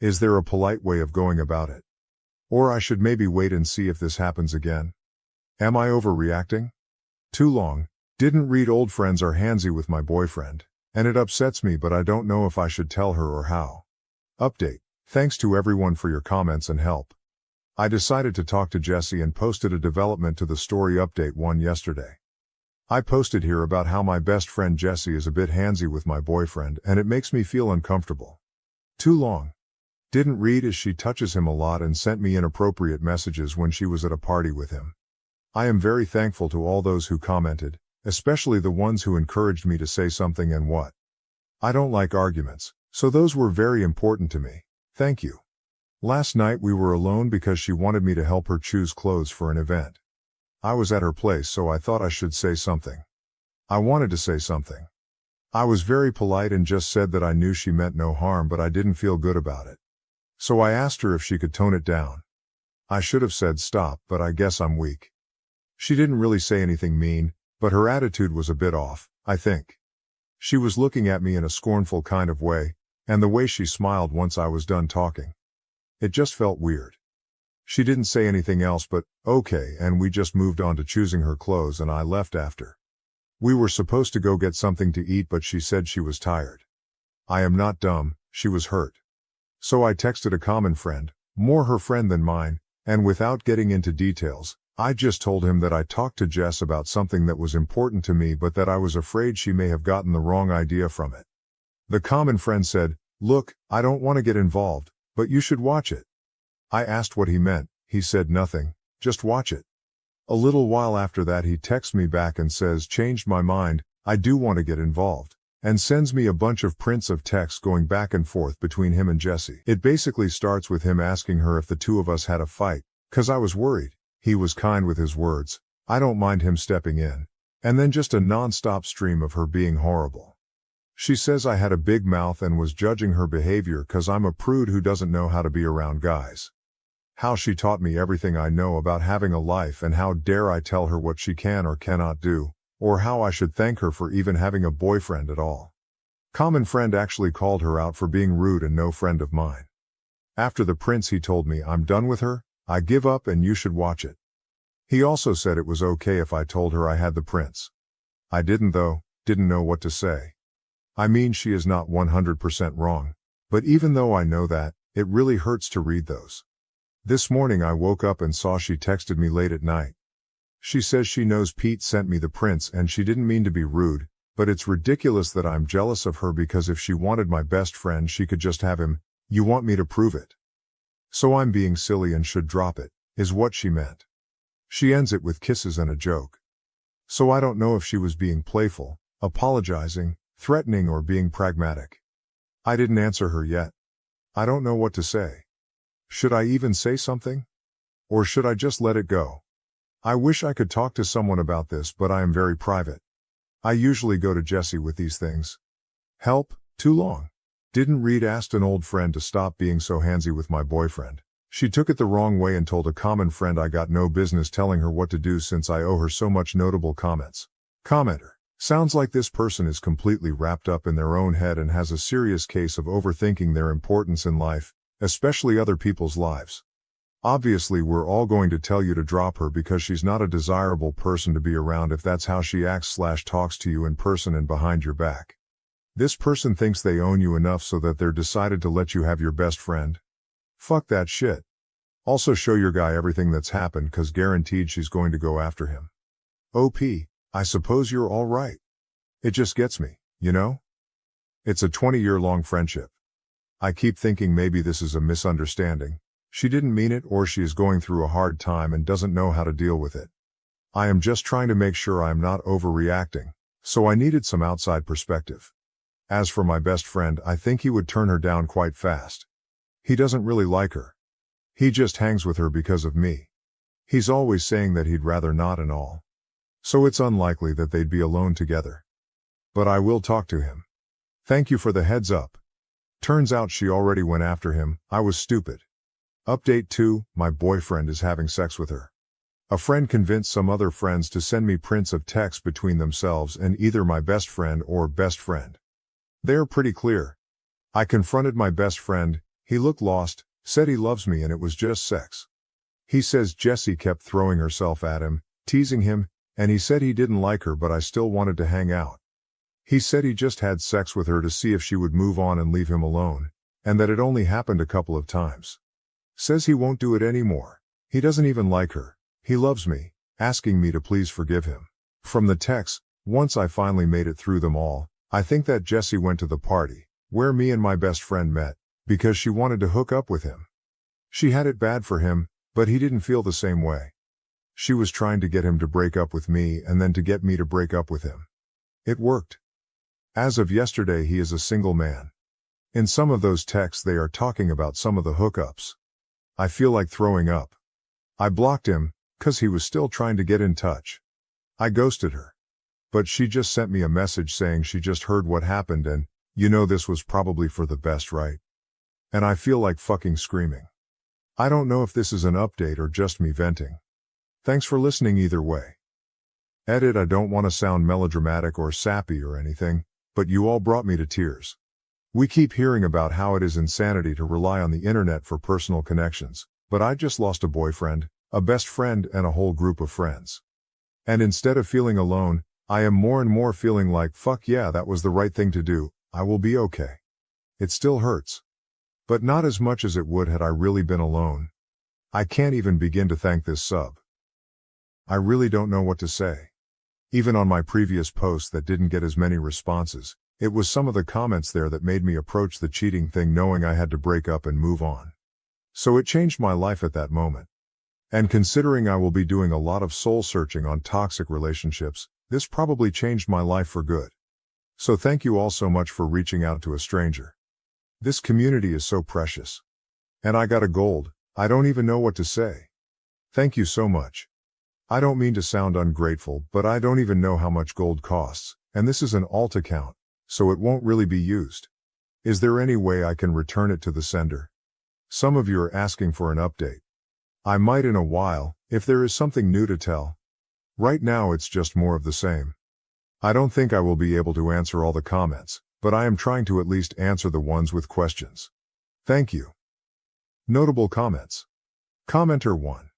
Is there a polite way of going about it? Or I should maybe wait and see if this happens again. Am I overreacting? Too long. Didn't read old friends are handsy with my boyfriend, and it upsets me but I don't know if I should tell her or how. Update. Thanks to everyone for your comments and help. I decided to talk to Jessie and posted a development to the story update 1 yesterday. I posted here about how my best friend Jessie is a bit handsy with my boyfriend and it makes me feel uncomfortable. Too long. Didn't read as she touches him a lot and sent me inappropriate messages when she was at a party with him. I am very thankful to all those who commented, especially the ones who encouraged me to say something and what. I don't like arguments, so those were very important to me. Thank you. Last night we were alone because she wanted me to help her choose clothes for an event. I was at her place so I thought I should say something. I wanted to say something. I was very polite and just said that I knew she meant no harm but I didn't feel good about it. So I asked her if she could tone it down. I should have said stop, but I guess I'm weak. She didn't really say anything mean, but her attitude was a bit off, I think. She was looking at me in a scornful kind of way, and the way she smiled once I was done talking. It just felt weird. She didn't say anything else but, okay, and we just moved on to choosing her clothes and I left after. We were supposed to go get something to eat but she said she was tired. I am not dumb, she was hurt. So I texted a common friend, more her friend than mine, and without getting into details, I just told him that I talked to Jess about something that was important to me but that I was afraid she may have gotten the wrong idea from it. The common friend said, look, I don't want to get involved, but you should watch it. I asked what he meant, he said nothing, just watch it. A little while after that he texts me back and says changed my mind, I do want to get involved, and sends me a bunch of prints of texts going back and forth between him and Jessie. It basically starts with him asking her if the two of us had a fight, 'cause I was worried. He was kind with his words, I don't mind him stepping in. And then just a non-stop stream of her being horrible. She says I had a big mouth and was judging her behavior 'cause I'm a prude who doesn't know how to be around guys. How she taught me everything I know about having a life and how dare I tell her what she can or cannot do, or how I should thank her for even having a boyfriend at all. Common friend actually called her out for being rude and no friend of mine. After the prints he told me I'm done with her, I give up and you should watch it. He also said it was okay if I told her I had the prints. I didn't though, didn't know what to say. I mean she is not 100% wrong, but even though I know that, it really hurts to read those. This morning I woke up and saw she texted me late at night. She says she knows Pete sent me the prints and she didn't mean to be rude, but it's ridiculous that I'm jealous of her because if she wanted my best friend she could just have him. You want me to prove it? So I'm being silly and should drop it, is what she meant. She ends it with kisses and a joke. So I don't know if she was being playful, apologizing, threatening or being pragmatic. I didn't answer her yet. I don't know what to say. Should I even say something? Or should I just let it go? I wish I could talk to someone about this but I am very private. I usually go to Jessie with these things. Help, too long. Didn't read asked an old friend to stop being so handsy with my boyfriend. She took it the wrong way and told a common friend I got no business telling her what to do since I owe her so much notable comments. Commenter. Sounds like this person is completely wrapped up in their own head and has a serious case of overthinking their importance in life, especially other people's lives. Obviously we're all going to tell you to drop her because she's not a desirable person to be around if that's how she acts/talks to you in person and behind your back. This person thinks they own you enough so that they're decided to let you have your best friend. Fuck that shit. Also show your guy everything that's happened 'cause guaranteed she's going to go after him. OP, I suppose you're all right. It just gets me, you know? It's a 20-year-long friendship. I keep thinking maybe this is a misunderstanding. She didn't mean it or she is going through a hard time and doesn't know how to deal with it. I am just trying to make sure I am not overreacting, so I needed some outside perspective. As for my best friend, I think he would turn her down quite fast. He doesn't really like her. He just hangs with her because of me. He's always saying that he'd rather not and all. So it's unlikely that they'd be alone together. But I will talk to him. Thank you for the heads up. Turns out she already went after him. I was stupid. Update 2, my boyfriend is having sex with her. A friend convinced some other friends to send me prints of text between themselves and either my best friend or best friend. They're pretty clear. I confronted my best friend, he looked lost, said he loves me and it was just sex. He says Jessie kept throwing herself at him, teasing him, and he said he didn't like her but I still wanted to hang out. He said he just had sex with her to see if she would move on and leave him alone, and that it only happened a couple of times. Says he won't do it anymore. He doesn't even like her. He loves me, asking me to please forgive him. From the texts, once I finally made it through them all, I think that Jessie went to the party, where me and my best friend met, because she wanted to hook up with him. She had it bad for him, but he didn't feel the same way. She was trying to get him to break up with me and then to get me to break up with him. It worked. As of yesterday he is a single man. In some of those texts they are talking about some of the hookups. I feel like throwing up. I blocked him, 'cause he was still trying to get in touch. I ghosted her. But she just sent me a message saying she just heard what happened and, this was probably for the best, right? And I feel like fucking screaming. I don't know if this is an update or just me venting. Thanks for listening either way. Edit: I don't want to sound melodramatic or sappy or anything, but you all brought me to tears. We keep hearing about how it is insanity to rely on the internet for personal connections, but I just lost a boyfriend, a best friend and a whole group of friends. And instead of feeling alone, I am more and more feeling like fuck yeah, that was the right thing to do, I will be okay. It still hurts. But not as much as it would had I really been alone. I can't even begin to thank this sub. I really don't know what to say. Even on my previous post that didn't get as many responses, it was some of the comments there that made me approach the cheating thing knowing I had to break up and move on. So it changed my life at that moment. And considering I will be doing a lot of soul searching on toxic relationships, this probably changed my life for good. So thank you all so much for reaching out to a stranger. This community is so precious. And I got a gold, I don't even know what to say. Thank you so much. I don't mean to sound ungrateful, but I don't even know how much gold costs, and this is an alt account, so it won't really be used. Is there any way I can return it to the sender? Some of you are asking for an update. I might in a while, if there is something new to tell. Right now it's just more of the same. I don't think I will be able to answer all the comments, but I am trying to at least answer the ones with questions. Thank you. Notable comments. Commenter 1.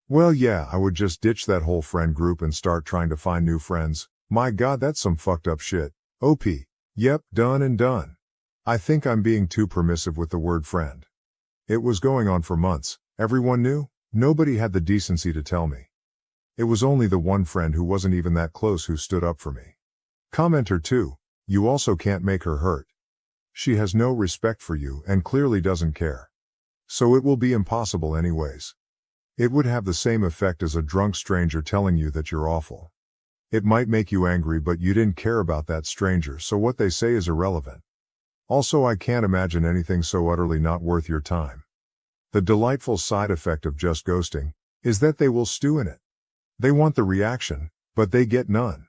Well yeah, I would just ditch that whole friend group and start trying to find new friends. My god, that's some fucked up shit. OP. Yep, done and done. I think I'm being too permissive with the word friend. It was going on for months, everyone knew, nobody had the decency to tell me. It was only the one friend who wasn't even that close who stood up for me. Commenter 2. You also can't make her hurt. She has no respect for you and clearly doesn't care. So it will be impossible anyways. It would have the same effect as a drunk stranger telling you that you're awful. It might make you angry but you didn't care about that stranger, so what they say is irrelevant. Also, I can't imagine anything so utterly not worth your time. The delightful side effect of just ghosting is that they will stew in it. They want the reaction, but they get none.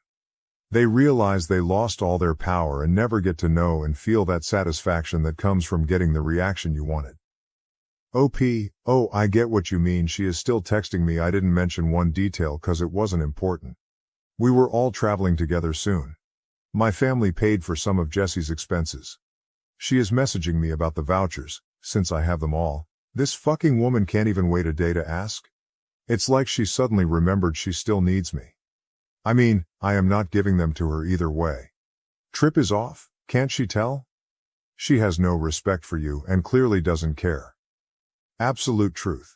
They realize they lost all their power and never get to know and feel that satisfaction that comes from getting the reaction you wanted. OP, oh, I get what you mean. She is still texting me. I didn't mention one detail cause it wasn't important. We were all traveling together soon. My family paid for some of Jessie's expenses. She is messaging me about the vouchers, since I have them all. This fucking woman can't even wait a day to ask. It's like she suddenly remembered she still needs me. I mean, I am not giving them to her either way. Trip is off, can't she tell? She has no respect for you and clearly doesn't care. Absolute truth.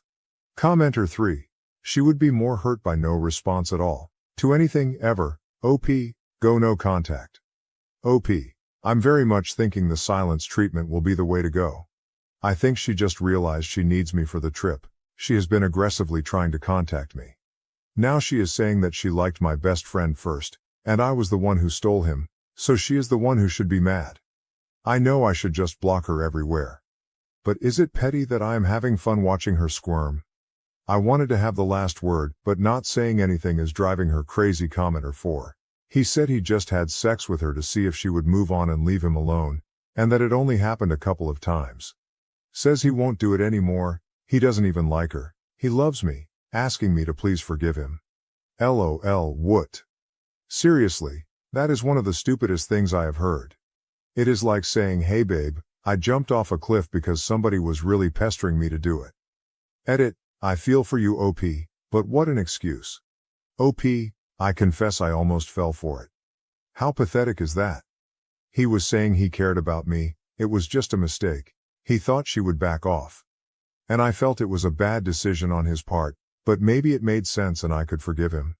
Commenter 3. She would be more hurt by no response at all. To anything, ever. OP, go no contact. OP. I'm very much thinking the silence treatment will be the way to go. I think she just realized she needs me for the trip. She has been aggressively trying to contact me. Now she is saying that she liked my best friend first, and I was the one who stole him, so she is the one who should be mad. I know I should just block her everywhere. But is it petty that I am having fun watching her squirm? I wanted to have the last word, but not saying anything is driving her crazy. Commenter 4. He said he just had sex with her to see if she would move on and leave him alone, and that it only happened a couple of times. Says he won't do it anymore, he doesn't even like her, he loves me, asking me to please forgive him. LOL, what? Seriously, that is one of the stupidest things I have heard. It is like saying, hey babe, I jumped off a cliff because somebody was really pestering me to do it. Edit, I feel for you, OP, but what an excuse. OP, I confess I almost fell for it. How pathetic is that? He was saying he cared about me, it was just a mistake. He thought she would back off. And I felt it was a bad decision on his part, but maybe it made sense and I could forgive him.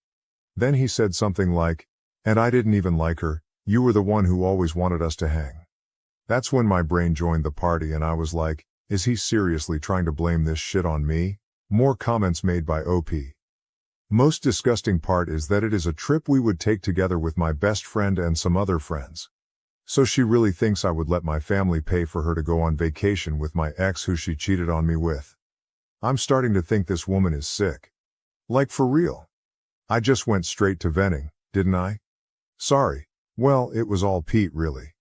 Then he said something like, and I didn't even like her, you were the one who always wanted us to hang. That's when my brain joined the party and I was like, is he seriously trying to blame this shit on me? More comments made by OP. Most disgusting part is that it is a trip we would take together with my best friend and some other friends. So she really thinks I would let my family pay for her to go on vacation with my ex who she cheated on me with. I'm starting to think this woman is sick. Like for real. I just went straight to venting, didn't I? Sorry. Well, it was all Pete really.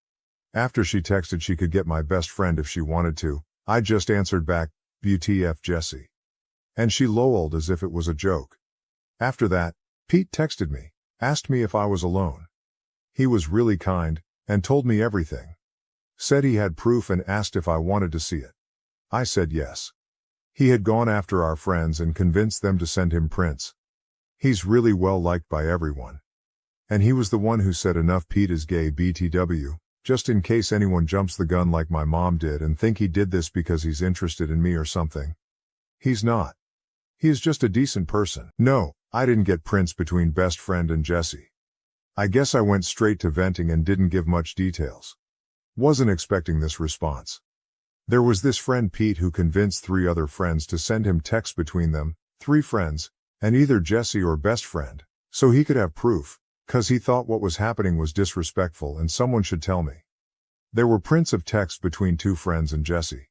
After she texted she could get my best friend if she wanted to, I just answered back, WTF Jessie. And she lowelled as if it was a joke. After that, Pete texted me, asked me if I was alone. He was really kind, and told me everything. Said he had proof and asked if I wanted to see it. I said yes. He had gone after our friends and convinced them to send him prints. He's really well liked by everyone. And he was the one who said enough Pete is gay BTW, just in case anyone jumps the gun like my mom did and think he did this because he's interested in me or something. He's not. He is just a decent person. No, I didn't get prints between best friend and Jessie. I guess I went straight to venting and didn't give much details. Wasn't expecting this response. There was this friend Pete who convinced 3 other friends to send him texts between them, 3 friends, and either Jessie or best friend, so he could have proof, 'cause he thought what was happening was disrespectful and someone should tell me. There were prints of texts between 2 friends and Jessie.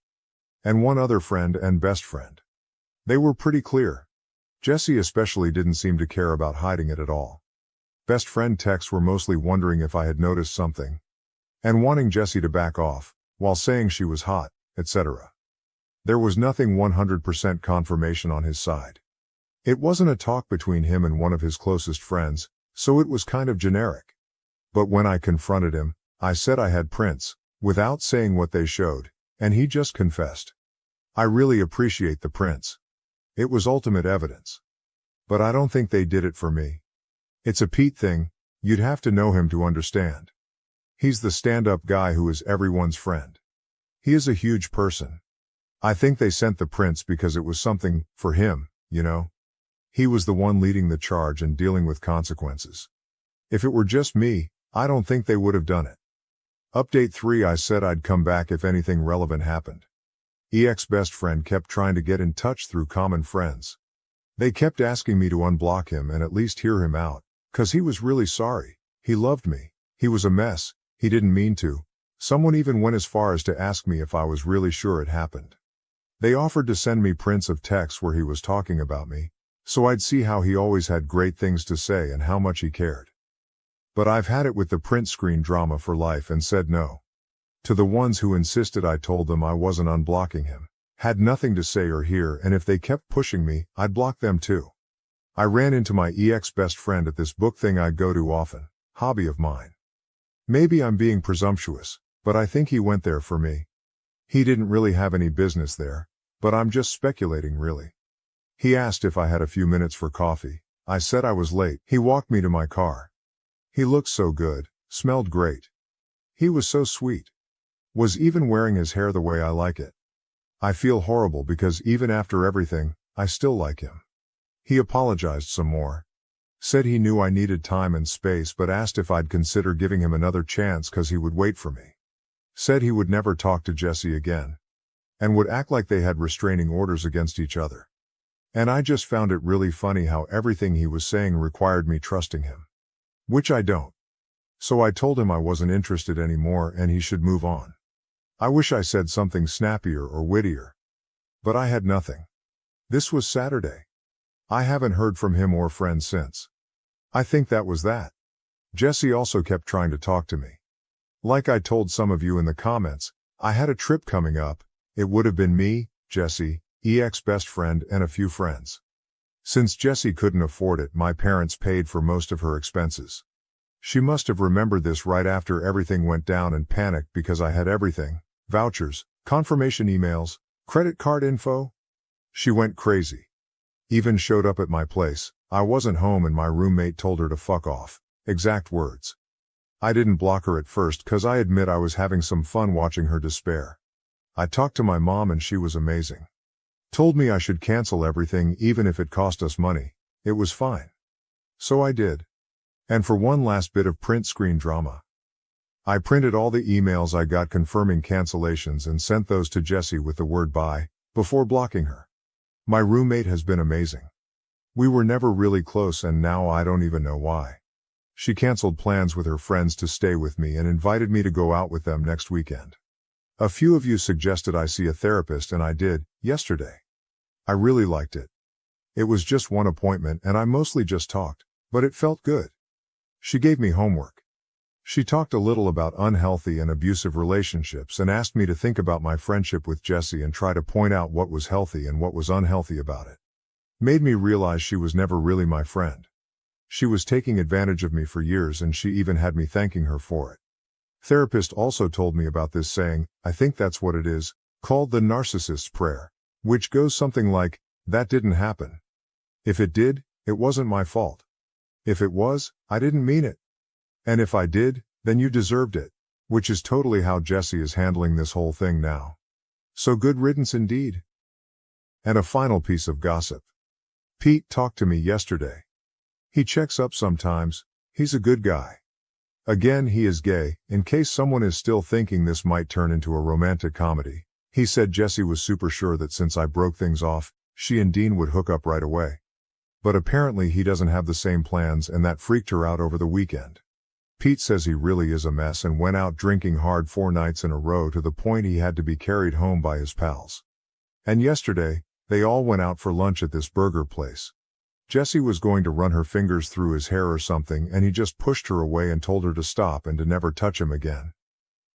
And 1 other friend and best friend. They were pretty clear. Jessie especially didn't seem to care about hiding it at all. Best friend texts were mostly wondering if I had noticed something. And wanting Jessie to back off, while saying she was hot, etc. There was nothing 100% confirmation on his side. It wasn't a talk between him and one of his closest friends, so it was kind of generic. But when I confronted him, I said I had prints, without saying what they showed, and he just confessed. I really appreciate the prints. It was ultimate evidence. But I don't think they did it for me. It's a Pete thing, you'd have to know him to understand. He's the stand-up guy who is everyone's friend. He is a huge person. I think they sent the prints because it was something, for him, you know? He was the one leading the charge and dealing with consequences. If it were just me, I don't think they would have done it. Update 3 I said I'd come back if anything relevant happened. EX best friend kept trying to get in touch through common friends. They kept asking me to unblock him and at least hear him out, 'cause he was really sorry, he loved me, he was a mess, he didn't mean to. Someone even went as far as to ask me if I was really sure it happened. They offered to send me prints of texts where he was talking about me, so I'd see how he always had great things to say and how much he cared. But I've had it with the print screen drama for life and said no. To the ones who insisted I told them I wasn't unblocking him, had nothing to say or hear, and if they kept pushing me, I'd block them too. I ran into my EX best friend at this book thing I go to often, hobby of mine. Maybe I'm being presumptuous, but I think he went there for me. He didn't really have any business there, but I'm just speculating really. He asked if I had a few minutes for coffee. I said I was late. He walked me to my car. He looked so good, smelled great. He was so sweet. Was even wearing his hair the way I like it. I feel horrible because even after everything, I still like him. He apologized some more. Said he knew I needed time and space but asked if I'd consider giving him another chance 'cause he would wait for me. Said he would never talk to Jessie again. And would act like they had restraining orders against each other. And I just found it really funny how everything he was saying required me trusting him. Which I don't. So I told him I wasn't interested anymore and he should move on. I wish I said something snappier or wittier. But I had nothing. This was Saturday. I haven't heard from him or friends since. I think that was that. Jessie also kept trying to talk to me. Like I told some of you in the comments, I had a trip coming up. It would have been me, Jessie, EX best friend and a few friends. Since Jessie couldn't afford it, my parents paid for most of her expenses. She must have remembered this right after everything went down and panicked because I had everything. Vouchers, confirmation emails, credit card info. She went crazy. Even showed up at my place. I wasn't home and my roommate told her to fuck off. Exact words. I didn't block her at first cause I admit I was having some fun watching her despair. I talked to my mom and she was amazing. Told me I should cancel everything even if it cost us money. It was fine. So I did. And for one last bit of print screen drama. I printed all the emails I got confirming cancellations and sent those to Jessie with the word bye, before blocking her. My roommate has been amazing. We were never really close and now I don't even know why. She canceled plans with her friends to stay with me and invited me to go out with them next weekend. A few of you suggested I see a therapist and I did, yesterday. I really liked it. It was just one appointment and I mostly just talked, but it felt good. She gave me homework. She talked a little about unhealthy and abusive relationships and asked me to think about my friendship with Jessie and try to point out what was healthy and what was unhealthy about it. Made me realize she was never really my friend. She was taking advantage of me for years and she even had me thanking her for it. Therapist also told me about this saying, I think that's what it is, called the narcissist's prayer, which goes something like, that didn't happen. If it did, it wasn't my fault. If it was, I didn't mean it. And if I did, then you deserved it, which is totally how Jessie is handling this whole thing now. So good riddance indeed. And a final piece of gossip. Pete talked to me yesterday. He checks up sometimes, he's a good guy. Again, he is gay, in case someone is still thinking this might turn into a romantic comedy. He said Jessie was super sure that since I broke things off, she and Dean would hook up right away. But apparently he doesn't have the same plans and that freaked her out over the weekend. Pete says he really is a mess and went out drinking hard 4 nights in a row to the point he had to be carried home by his pals. And yesterday, they all went out for lunch at this burger place. Jessie was going to run her fingers through his hair or something and he just pushed her away and told her to stop and to never touch him again.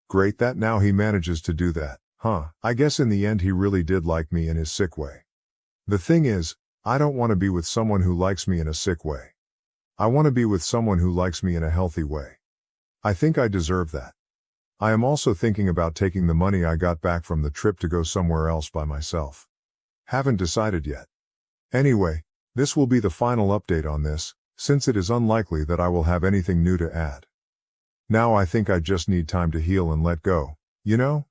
Great that now he manages to do that, huh? I guess in the end he really did like me in his sick way. The thing is, I don't want to be with someone who likes me in a sick way. I want to be with someone who likes me in a healthy way. I think I deserve that. I am also thinking about taking the money I got back from the trip to go somewhere else by myself. Haven't decided yet. Anyway, this will be the final update on this, since it is unlikely that I will have anything new to add. Now I think I just need time to heal and let go, you know?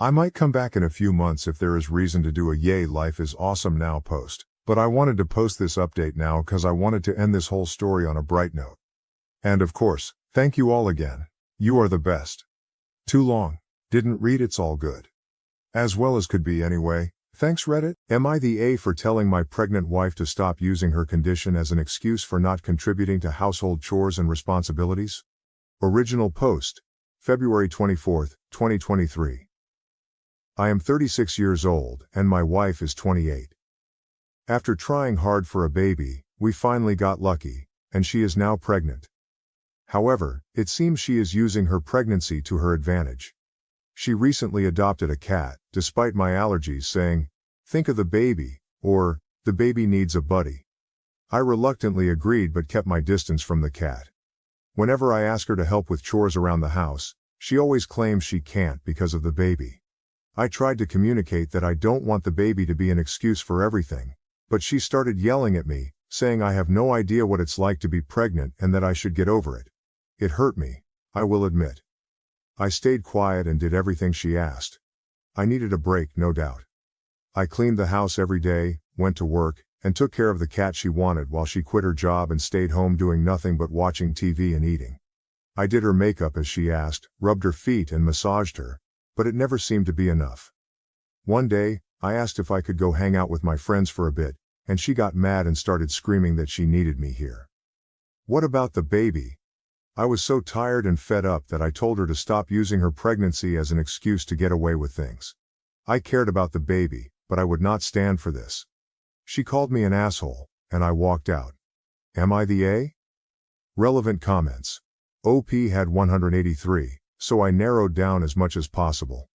I might come back in a few months if there is reason to do a "Yay, life is awesome now" post. But I wanted to post this update now cause I wanted to end this whole story on a bright note. And of course, thank you all again. You are the best. Too long. Didn't read it's all good. As well as could be anyway. Thanks Reddit. Am I the A for telling my pregnant wife to stop using her condition as an excuse for not contributing to household chores and responsibilities? Original post. February 24, 2023. I am 36 years old and my wife is 28. After trying hard for a baby, we finally got lucky, and she is now pregnant. However, it seems she is using her pregnancy to her advantage. She recently adopted a cat, despite my allergies saying, "Think of the baby," or, "The baby needs a buddy." I reluctantly agreed but kept my distance from the cat. Whenever I ask her to help with chores around the house, she always claims she can't because of the baby. I tried to communicate that I don't want the baby to be an excuse for everything. But she started yelling at me, saying I have no idea what it's like to be pregnant and that I should get over it. It hurt me, I will admit. I stayed quiet and did everything she asked. I needed a break, no doubt. I cleaned the house every day, went to work, and took care of the cat she wanted while she quit her job and stayed home doing nothing but watching TV and eating. I did her makeup as she asked, rubbed her feet and massaged her, but it never seemed to be enough. One day, I asked if I could go hang out with my friends for a bit, and she got mad and started screaming that she needed me here. What about the baby? I was so tired and fed up that I told her to stop using her pregnancy as an excuse to get away with things. I cared about the baby, but I would not stand for this. She called me an asshole, and I walked out. Am I the A? Relevant comments. OP had 183, so I narrowed down as much as possible.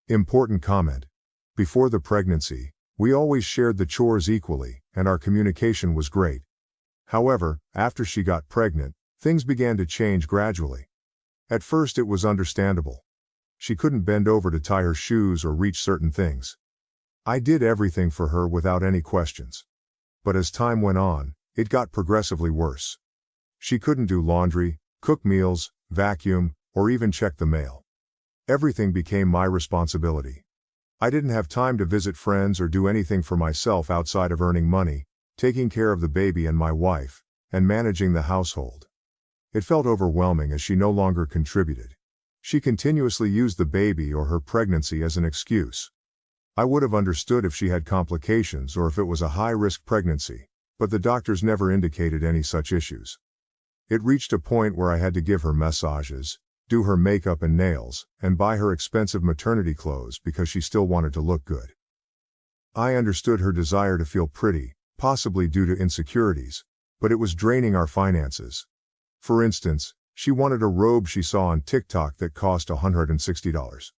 Important comment. Before the pregnancy, we always shared the chores equally, and our communication was great. However, after she got pregnant, things began to change gradually. At first it was understandable. She couldn't bend over to tie her shoes or reach certain things. I did everything for her without any questions. but as time went on, it got progressively worse. She couldn't do laundry, cook meals, vacuum, or even check the mail. Everything became my responsibility. I didn't have time to visit friends or do anything for myself outside of earning money, taking care of the baby and my wife, and managing the household. It felt overwhelming as she no longer contributed. She continuously used the baby or her pregnancy as an excuse. I would have understood if she had complications or if it was a high-risk pregnancy, but the doctors never indicated any such issues. It reached a point where I had to give her massages, do her makeup and nails, and buy her expensive maternity clothes because she still wanted to look good. I understood her desire to feel pretty, possibly due to insecurities, but it was draining our finances. For instance, she wanted a robe she saw on TikTok that cost $160.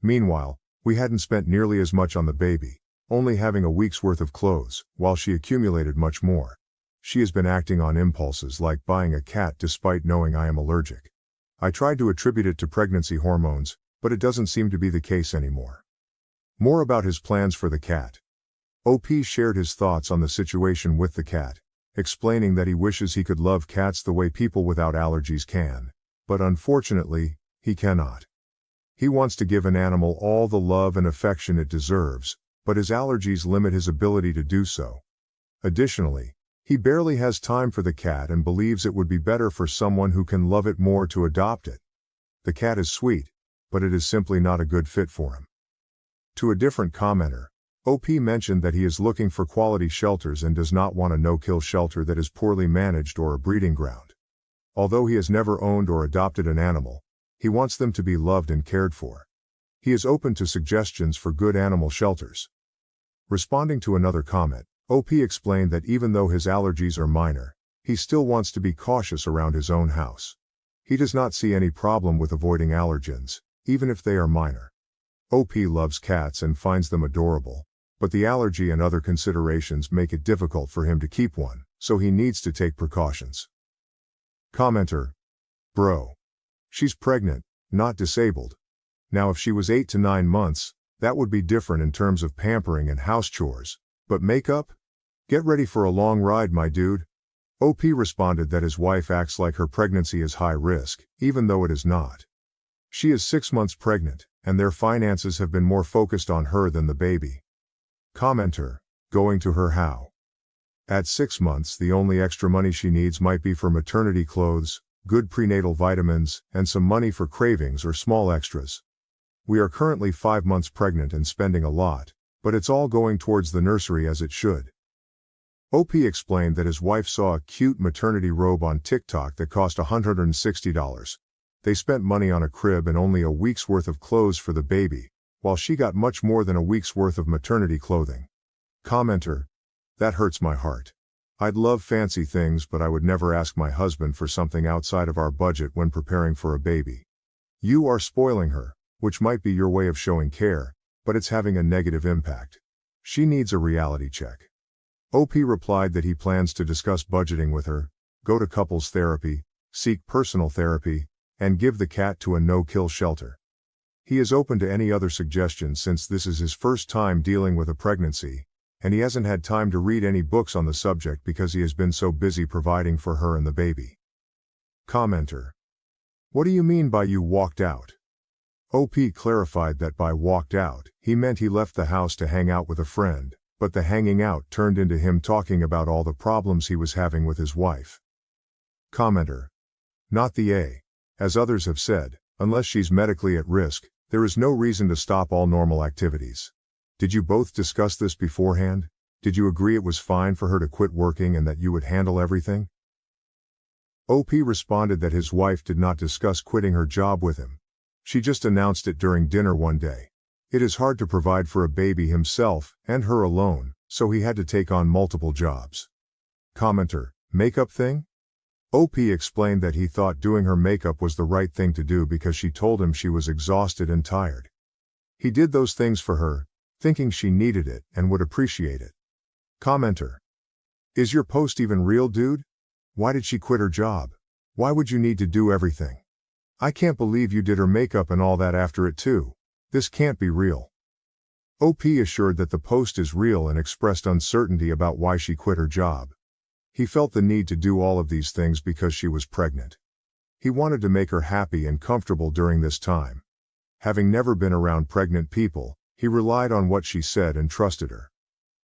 Meanwhile, we hadn't spent nearly as much on the baby, only having a week's worth of clothes, while she accumulated much more. She has been acting on impulses like buying a cat despite knowing I am allergic. I tried to attribute it to pregnancy hormones, but it doesn't seem to be the case anymore. More about his plans for the cat. OP shared his thoughts on the situation with the cat, explaining that he wishes he could love cats the way people without allergies can, but unfortunately, he cannot. He wants to give an animal all the love and affection it deserves, but his allergies limit his ability to do so. Additionally, he barely has time for the cat and believes it would be better for someone who can love it more to adopt it. The cat is sweet, but it is simply not a good fit for him. To a different commenter, OP mentioned that he is looking for quality shelters and does not want a no-kill shelter that is poorly managed or a breeding ground. Although he has never owned or adopted an animal, he wants them to be loved and cared for. He is open to suggestions for good animal shelters. Responding to another comment, OP explained that even though his allergies are minor, he still wants to be cautious around his own house. He does not see any problem with avoiding allergens, even if they are minor. OP loves cats and finds them adorable, but the allergy and other considerations make it difficult for him to keep one, so he needs to take precautions. Commenter: Bro. She's pregnant, not disabled. Now if she was 8 to 9 months, that would be different in terms of pampering and house chores. But makeup? Get ready for a long ride, my dude. OP responded that his wife acts like her pregnancy is high risk, even though it is not. She is 6 months pregnant, and their finances have been more focused on her than the baby. Commenter: Going to her how? At 6 months, the only extra money she needs might be for maternity clothes, good prenatal vitamins, and some money for cravings or small extras. We are currently 5 months pregnant and spending a lot, but it's all going towards the nursery as it should. OP explained that his wife saw a cute maternity robe on TikTok that cost $160. They spent money on a crib and only a week's worth of clothes for the baby, while she got much more than a week's worth of maternity clothing. Commenter: That hurts my heart. I'd love fancy things, but I would never ask my husband for something outside of our budget when preparing for a baby. You are spoiling her, which might be your way of showing care, but it's having a negative impact. She needs a reality check. OP replied that he plans to discuss budgeting with her, go to couples therapy, seek personal therapy, and give the cat to a no-kill shelter. He is open to any other suggestions since this is his first time dealing with a pregnancy, and he hasn't had time to read any books on the subject because he has been so busy providing for her and the baby. Commenter: What do you mean by you walked out? OP clarified that by walked out, he meant he left the house to hang out with a friend, but the hanging out turned into him talking about all the problems he was having with his wife. Commenter: Not the A. As others have said, unless she's medically at risk, there is no reason to stop all normal activities. Did you both discuss this beforehand? Did you agree it was fine for her to quit working and that you would handle everything? OP responded that his wife did not discuss quitting her job with him. She just announced it during dinner one day. It is hard to provide for a baby himself and her alone, so he had to take on multiple jobs. Commenter: Makeup thing? OP explained that he thought doing her makeup was the right thing to do because she told him she was exhausted and tired. He did those things for her, thinking she needed it and would appreciate it. Commenter: Is your post even real, dude? Why did she quit her job? Why would you need to do everything? I can't believe you did her makeup and all that after it too. This can't be real. OP assured that the post is real and expressed uncertainty about why she quit her job. He felt the need to do all of these things because she was pregnant. He wanted to make her happy and comfortable during this time. Having never been around pregnant people, he relied on what she said and trusted her.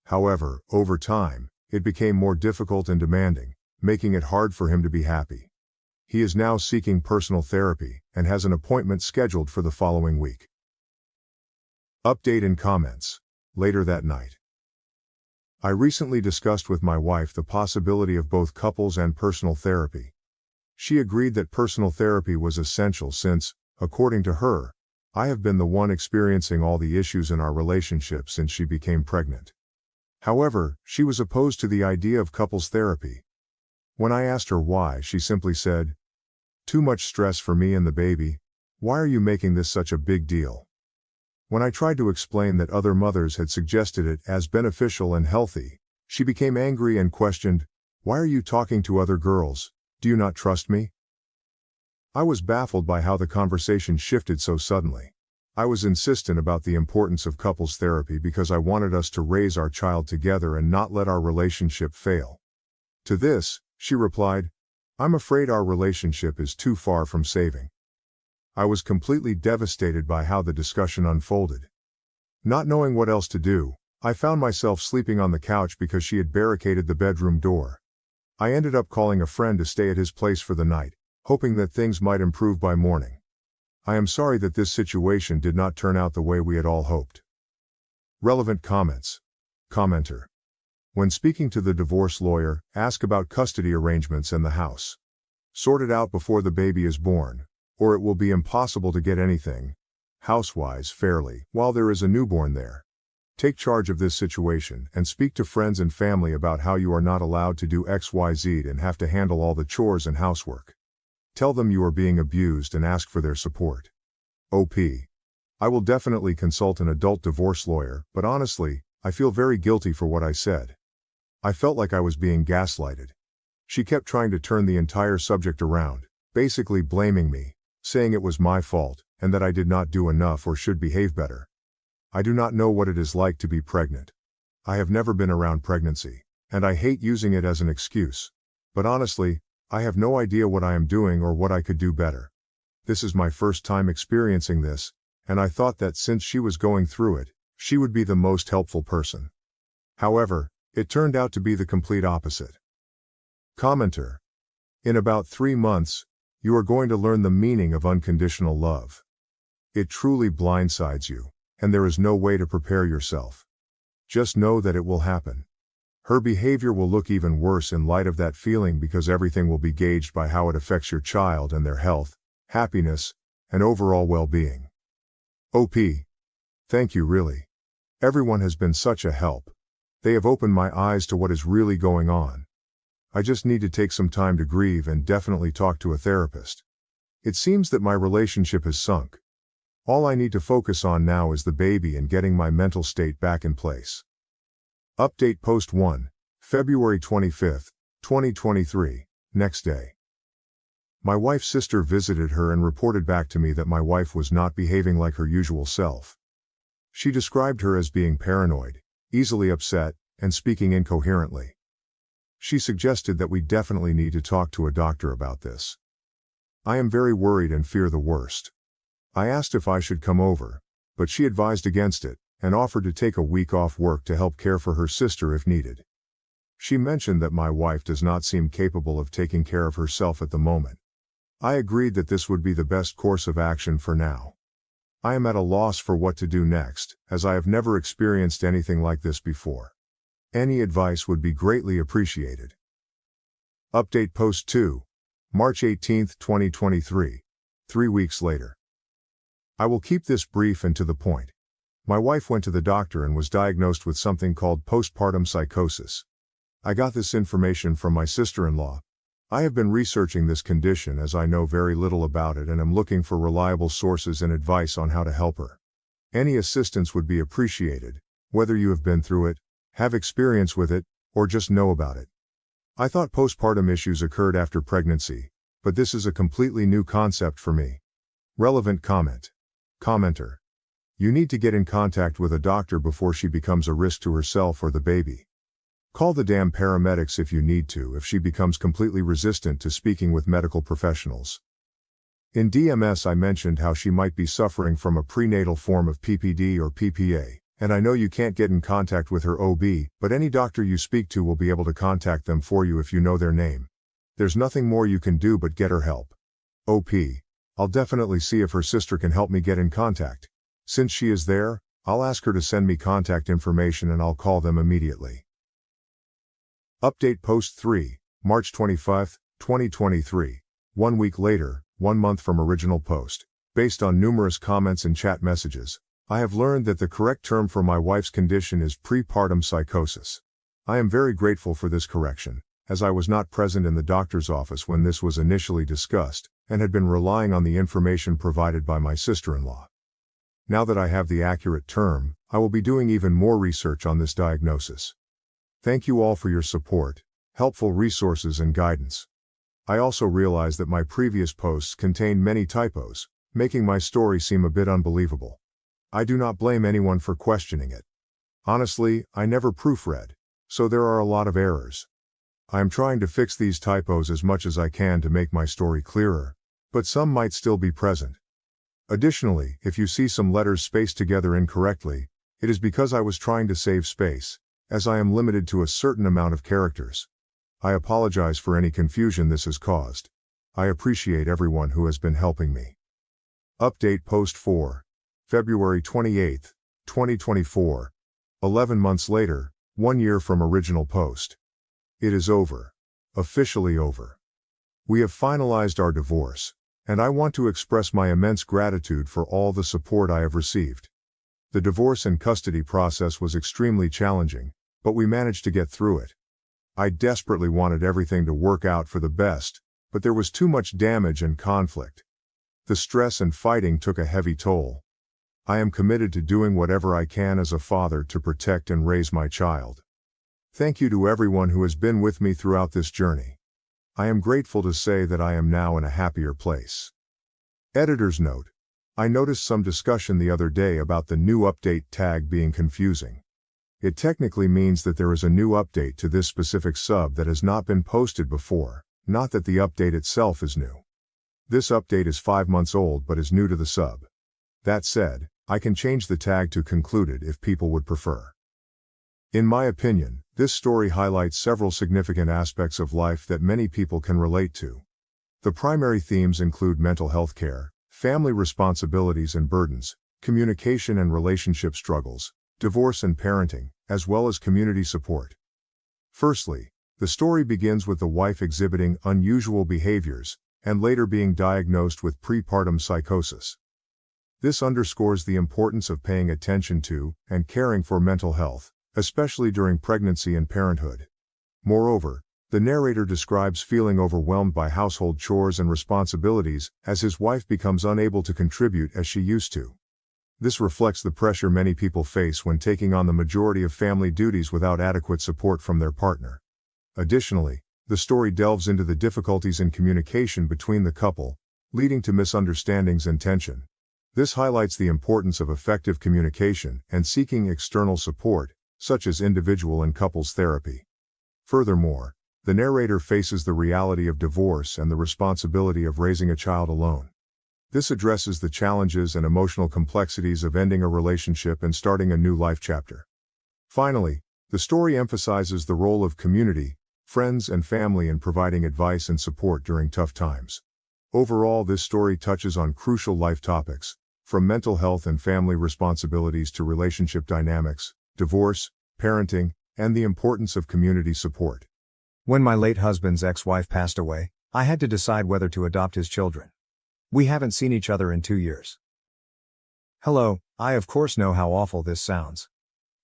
However, over time, it became more difficult and demanding, making it hard for him to be happy. He is now seeking personal therapy and has an appointment scheduled for the following week. Update and comments. Later that night. I recently discussed with my wife the possibility of both couples and personal therapy. She agreed that personal therapy was essential since, according to her, I have been the one experiencing all the issues in our relationship since she became pregnant. However, she was opposed to the idea of couples therapy. When I asked her why, she simply said, "Too much stress for me and the baby. Why are you making this such a big deal?" When I tried to explain that other mothers had suggested it as beneficial and healthy, she became angry and questioned, "Why are you talking to other girls? Do you not trust me?" I was baffled by how the conversation shifted so suddenly. I was insistent about the importance of couples therapy because I wanted us to raise our child together and not let our relationship fail. To this, she replied, "I'm afraid our relationship is too far from saving." I was completely devastated by how the discussion unfolded. Not knowing what else to do, I found myself sleeping on the couch because she had barricaded the bedroom door. I ended up calling a friend to stay at his place for the night, hoping that things might improve by morning. I am sorry that this situation did not turn out the way we had all hoped. Relevant comments. Commenter. When speaking to the divorce lawyer, ask about custody arrangements and the house. Sort it out before the baby is born, or it will be impossible to get anything, house-wise, fairly, while there is a newborn there. Take charge of this situation and speak to friends and family about how you are not allowed to do XYZ and have to handle all the chores and housework. Tell them you are being abused and ask for their support. OP. I will definitely consult an adult divorce lawyer, but honestly, I feel very guilty for what I said. I felt like I was being gaslighted. She kept trying to turn the entire subject around, basically blaming me, saying it was my fault, and that I did not do enough or should behave better. I do not know what it is like to be pregnant. I have never been around pregnancy, and I hate using it as an excuse. But honestly, I have no idea what I am doing or what I could do better. This is my first time experiencing this, and I thought that since she was going through it, she would be the most helpful person. However, it turned out to be the complete opposite. Commenter. In about 3 months, you are going to learn the meaning of unconditional love. It truly blindsides you, and there is no way to prepare yourself. Just know that it will happen. Her behavior will look even worse in light of that feeling because everything will be gauged by how it affects your child and their health, happiness, and overall well-being. OP. Thank you really. Everyone has been such a help. They have opened my eyes to what is really going on. I just need to take some time to grieve and definitely talk to a therapist. It seems that my relationship has sunk. All I need to focus on now is the baby and getting my mental state back in place. Update Post 1, February 25, 2023, next day. My wife's sister visited her and reported back to me that my wife was not behaving like her usual self. She described her as being paranoid, easily upset, and speaking incoherently. She suggested that we definitely need to talk to a doctor about this. I am very worried and fear the worst. I asked if I should come over, but she advised against it, and offered to take a week off work to help care for her sister if needed. She mentioned that my wife does not seem capable of taking care of herself at the moment. I agreed that this would be the best course of action for now. I am at a loss for what to do next, as I have never experienced anything like this before. Any advice would be greatly appreciated. Update Post 2, March 18, 2023, 3 weeks later. I will keep this brief and to the point. My wife went to the doctor and was diagnosed with something called postpartum psychosis. I got this information from my sister-in-law. I have been researching this condition as I know very little about it and am looking for reliable sources and advice on how to help her. Any assistance would be appreciated, whether you have been through it, have experience with it, or just know about it. I thought postpartum issues occurred after pregnancy, but this is a completely new concept for me. Relevant comment. Commenter. You need to get in contact with a doctor before she becomes a risk to herself or the baby. Call the damn paramedics if you need to if she becomes completely resistant to speaking with medical professionals. In DMS I mentioned how she might be suffering from a prenatal form of PPD or PPA, and I know you can't get in contact with her OB, but any doctor you speak to will be able to contact them for you if you know their name. There's nothing more you can do but get her help. OP. I'll definitely see if her sister can help me get in contact. Since she is there, I'll ask her to send me contact information and I'll call them immediately. Update Post 3, March 25, 2023. 1 week later, 1 month from original post. Based on numerous comments and chat messages, I have learned that the correct term for my wife's condition is prepartum psychosis. I am very grateful for this correction, as I was not present in the doctor's office when this was initially discussed, and had been relying on the information provided by my sister-in-law. Now that I have the accurate term, I will be doing even more research on this diagnosis. Thank you all for your support, helpful resources and guidance. I also realize that my previous posts contained many typos, making my story seem a bit unbelievable. I do not blame anyone for questioning it. Honestly, I never proofread, so there are a lot of errors. I am trying to fix these typos as much as I can to make my story clearer, but some might still be present. Additionally, if you see some letters spaced together incorrectly, it is because I was trying to save space, as I am limited to a certain amount of characters. I apologize for any confusion this has caused. I appreciate everyone who has been helping me. Update Post 4. February 28, 2024. 11 months later, 1 year from original post. It is over. Officially over. We have finalized our divorce, and I want to express my immense gratitude for all the support I have received. The divorce and custody process was extremely challenging, but we managed to get through it. I desperately wanted everything to work out for the best, but there was too much damage and conflict. The stress and fighting took a heavy toll. I am committed to doing whatever I can as a father to protect and raise my child. Thank you to everyone who has been with me throughout this journey. I am grateful to say that I am now in a happier place. Editor's note. I noticed some discussion the other day about the new update tag being confusing. It technically means that there is a new update to this specific sub that has not been posted before, not that the update itself is new. This update is 5 months old but is new to the sub. That said, I can change the tag to concluded if people would prefer. In my opinion, this story highlights several significant aspects of life that many people can relate to. The primary themes include mental health care, family responsibilities and burdens, communication and relationship struggles, divorce and parenting, as well as community support. Firstly, the story begins with the wife exhibiting unusual behaviors, and later being diagnosed with prepartum psychosis. This underscores the importance of paying attention to and caring for mental health, especially during pregnancy and parenthood. Moreover, the narrator describes feeling overwhelmed by household chores and responsibilities as his wife becomes unable to contribute as she used to. This reflects the pressure many people face when taking on the majority of family duties without adequate support from their partner. Additionally, the story delves into the difficulties in communication between the couple, leading to misunderstandings and tension. This highlights the importance of effective communication and seeking external support, such as individual and couples therapy. Furthermore, the narrator faces the reality of divorce and the responsibility of raising a child alone. This addresses the challenges and emotional complexities of ending a relationship and starting a new life chapter. Finally, the story emphasizes the role of community, friends and family in providing advice and support during tough times. Overall, this story touches on crucial life topics, from mental health and family responsibilities to relationship dynamics, divorce, parenting, and the importance of community support. When my late husband's ex-wife passed away, I had to decide whether to adopt his children. We haven't seen each other in 2 years. Hello, I of course know how awful this sounds.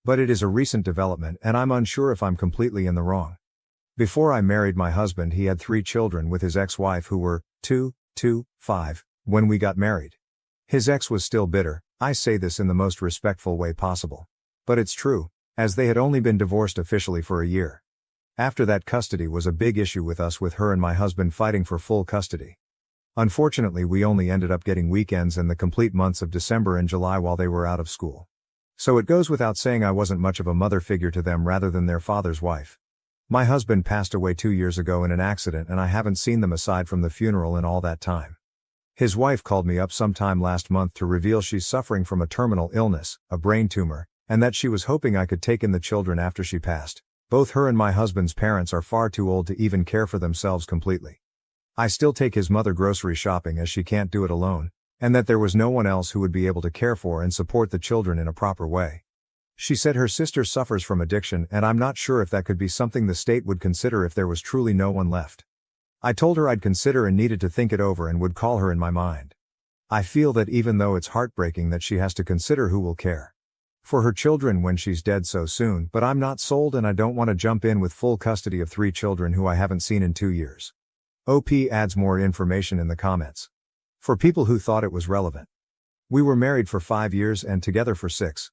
But it is a recent development and I'm unsure if I'm completely in the wrong. Before I married my husband, he had 3 children with his ex-wife who were 2, 5, when we got married. His ex was still bitter. I say this in the most respectful way possible. But it's true, as they had only been divorced officially for a year. After that, custody was a big issue with us, with her and my husband fighting for full custody. Unfortunately, we only ended up getting weekends and the complete months of December and July while they were out of school. So it goes without saying I wasn't much of a mother figure to them rather than their father's wife. My husband passed away 2 years ago in an accident and I haven't seen them aside from the funeral in all that time. His wife called me up sometime last month to reveal she's suffering from a terminal illness, a brain tumor, and that she was hoping I could take in the children after she passed. Both her and my husband's parents are far too old to even care for themselves completely. I still take his mother grocery shopping as she can't do it alone, and that there was no one else who would be able to care for and support the children in a proper way. She said her sister suffers from addiction and I'm not sure if that could be something the state would consider if there was truly no one left. I told her I'd consider and needed to think it over and would call her in my mind. I feel that even though it's heartbreaking that she has to consider who will care for her children when she's dead so soon, but I'm not sold and I don't want to jump in with full custody of 3 children who I haven't seen in 2 years. OP adds more information in the comments. For people who thought it was relevant. We were married for 5 years and together for 6.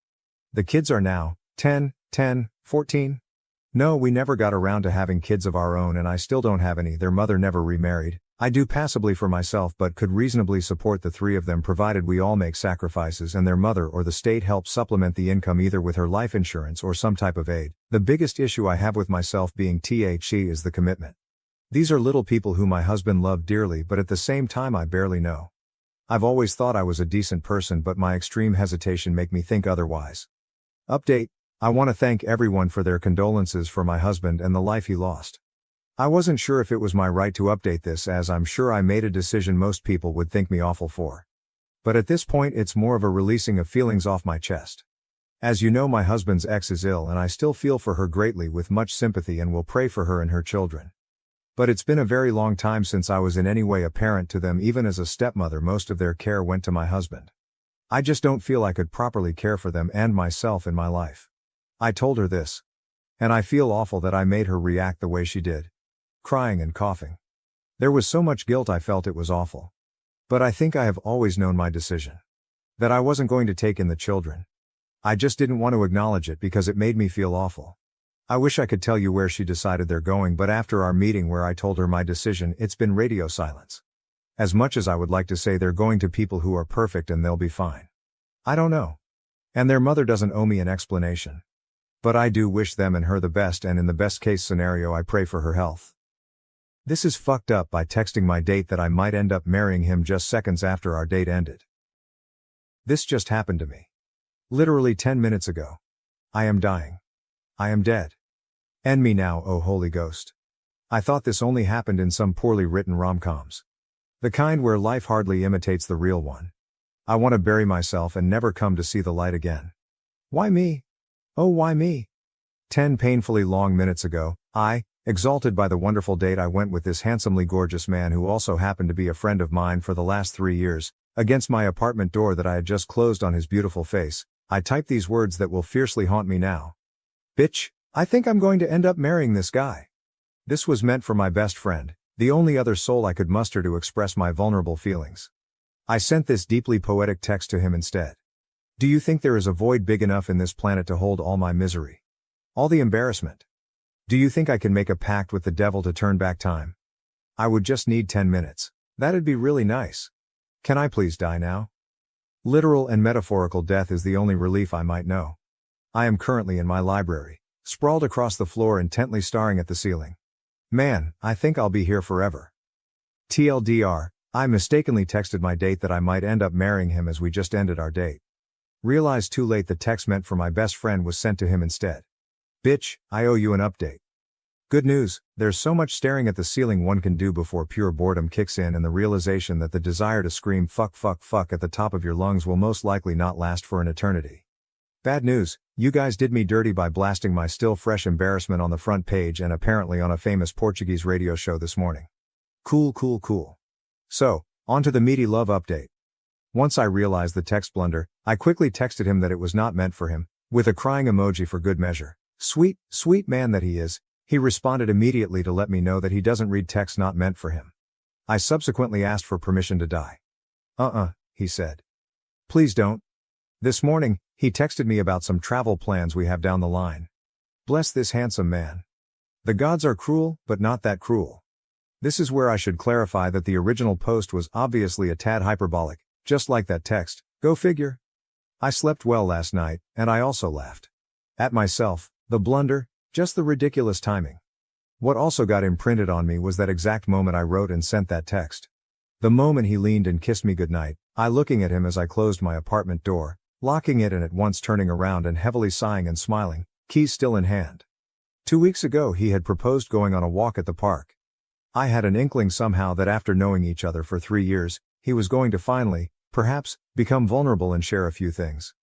The kids are now 10, 14. No, we never got around to having kids of our own and I still don't have any. Their mother never remarried. I do passively for myself but could reasonably support the 3 of them provided we all make sacrifices and their mother or the state helps supplement the income either with her life insurance or some type of aid. The biggest issue I have with myself being THE is the commitment. These are little people who my husband loved dearly but at the same time I barely know. I've always thought I was a decent person but my extreme hesitation make me think otherwise. Update. I want to thank everyone for their condolences for my husband and the life he lost. I wasn't sure if it was my right to update this as I'm sure I made a decision most people would think me awful for. But at this point it's more of a releasing of feelings off my chest. As you know, my husband's ex is ill and I still feel for her greatly with much sympathy and will pray for her and her children. But it's been a very long time since I was in any way a parent to them. Even as a stepmother, most of their care went to my husband. I just don't feel I could properly care for them and myself in my life. I told her this. And I feel awful that I made her react the way she did. Crying and coughing. There was so much guilt I felt it was awful. But I think I have always known my decision. That I wasn't going to take in the children. I just didn't want to acknowledge it because it made me feel awful. I wish I could tell you where she decided they're going, but after our meeting where I told her my decision, it's been radio silence. As much as I would like to say they're going to people who are perfect and they'll be fine. I don't know. And their mother doesn't owe me an explanation. But I do wish them and her the best, and in the best case scenario I pray for her health. This is fucked up by texting my date that I might end up marrying him just seconds after our date ended. This just happened to me. Literally 10 minutes ago. I am dying. I am dead. End me now, oh Holy Ghost. I thought this only happened in some poorly written rom-coms. The kind where life hardly imitates the real one. I want to bury myself and never come to see the light again. Why me? Oh, why me? 10 painfully long minutes ago, I, exalted by the wonderful date I went with this handsomely gorgeous man who also happened to be a friend of mine for the last 3 years, against my apartment door that I had just closed on his beautiful face, I typed these words that will fiercely haunt me now. Bitch, I think I'm going to end up marrying this guy. This was meant for my best friend, the only other soul I could muster to express my vulnerable feelings. I sent this deeply poetic text to him instead. Do you think there is a void big enough in this planet to hold all my misery? All the embarrassment? Do you think I can make a pact with the devil to turn back time? I would just need 10 minutes. That'd be really nice. Can I please die now? Literal and metaphorical death is the only relief I might know. I am currently in my library, sprawled across the floor intently staring at the ceiling. Man, I think I'll be here forever. TLDR, I mistakenly texted my date that I might end up marrying him as we just ended our date. Realized too late the text meant for my best friend was sent to him instead. Bitch, I owe you an update. Good news, there's so much staring at the ceiling one can do before pure boredom kicks in and the realization that the desire to scream fuck at the top of your lungs will most likely not last for an eternity. Bad news, you guys did me dirty by blasting my still fresh embarrassment on the front page and apparently on a famous Portuguese radio show this morning. Cool. So, on to the meaty love update. Once I realized the text blunder, I quickly texted him that it was not meant for him, with a crying emoji for good measure. Sweet man that he is, he responded immediately to let me know that he doesn't read texts not meant for him. I subsequently asked for permission to die. He said. Please don't. This morning, he texted me about some travel plans we have down the line. Bless this handsome man. The gods are cruel, but not that cruel. This is where I should clarify that the original post was obviously a tad hyperbolic, just like that text, go figure. I slept well last night, and I also laughed at myself, the blunder, just the ridiculous timing. What also got imprinted on me was that exact moment I wrote and sent that text. The moment he leaned and kissed me goodnight, I looking at him as I closed my apartment door, locking it and at once turning around and heavily sighing and smiling, keys still in hand. 2 weeks ago he had proposed going on a walk at the park. I had an inkling somehow that after knowing each other for 3 years, he was going to finally, perhaps, become vulnerable and share a few things.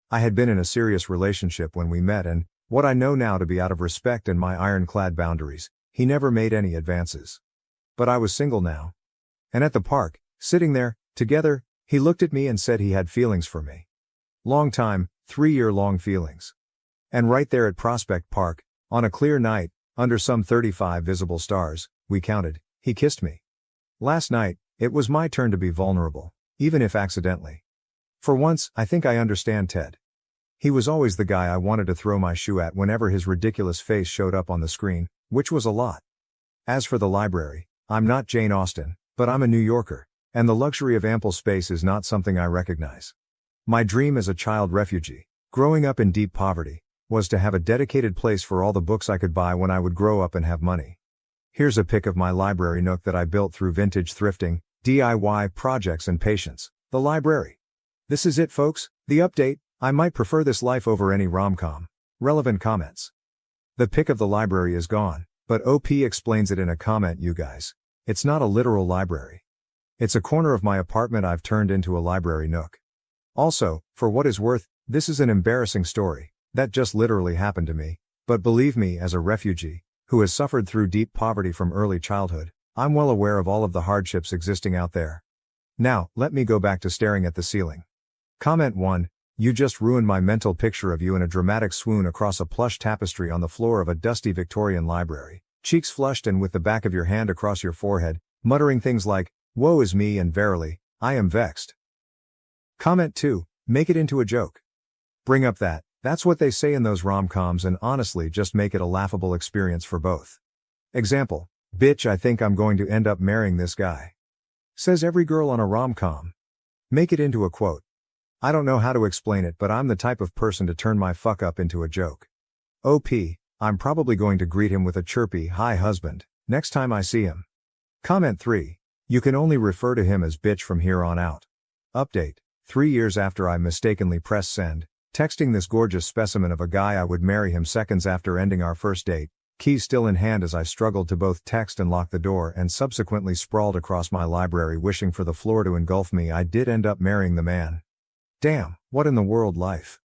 I had been in a serious relationship when we met and, what I know now to be out of respect and my ironclad boundaries, he never made any advances. But I was single now. And at the park, sitting there, together, he looked at me and said he had feelings for me. Long time, 3-year-long feelings. And right there at Prospect Park, on a clear night, under some 35 visible stars, we counted, he kissed me. Last night, it was my turn to be vulnerable, even if accidentally. For once, I think I understand Ted. He was always the guy I wanted to throw my shoe at whenever his ridiculous face showed up on the screen, which was a lot. As for the library, I'm not Jane Austen, but I'm a New Yorker, and the luxury of ample space is not something I recognize. My dream as a child refugee, growing up in deep poverty, was to have a dedicated place for all the books I could buy when I would grow up and have money. Here's a pic of my library nook that I built through vintage thrifting, DIY projects and patience, the library. This is it folks, the update. I might prefer this life over any rom-com. Relevant comments. The pic of the library is gone, but OP explains it in a comment you guys. It's not a literal library. It's a corner of my apartment I've turned into a library nook. Also, for what is worth, this is an embarrassing story, that just literally happened to me, but believe me as a refugee, who has suffered through deep poverty from early childhood, I'm well aware of all of the hardships existing out there. Now, let me go back to staring at the ceiling. Comment 1. You just ruined my mental picture of you in a dramatic swoon across a plush tapestry on the floor of a dusty Victorian library, cheeks flushed and with the back of your hand across your forehead, muttering things like, woe is me and verily, I am vexed. Comment 2. Make it into a joke. Bring up that's what they say in those rom-coms and honestly just make it a laughable experience for both. Example, bitch I think I'm going to end up marrying this guy. Says every girl on a rom-com. Make it into a quote. I don't know how to explain it but I'm the type of person to turn my fuck up into a joke. OP, I'm probably going to greet him with a chirpy hi husband, next time I see him. Comment 3. You can only refer to him as bitch from here on out. Update, 3 years after I mistakenly pressed send, texting this gorgeous specimen of a guy I would marry him seconds after ending our first date, keys still in hand as I struggled to both text and lock the door and subsequently sprawled across my library wishing for the floor to engulf me. I did end up marrying the man. Damn, what in the world life?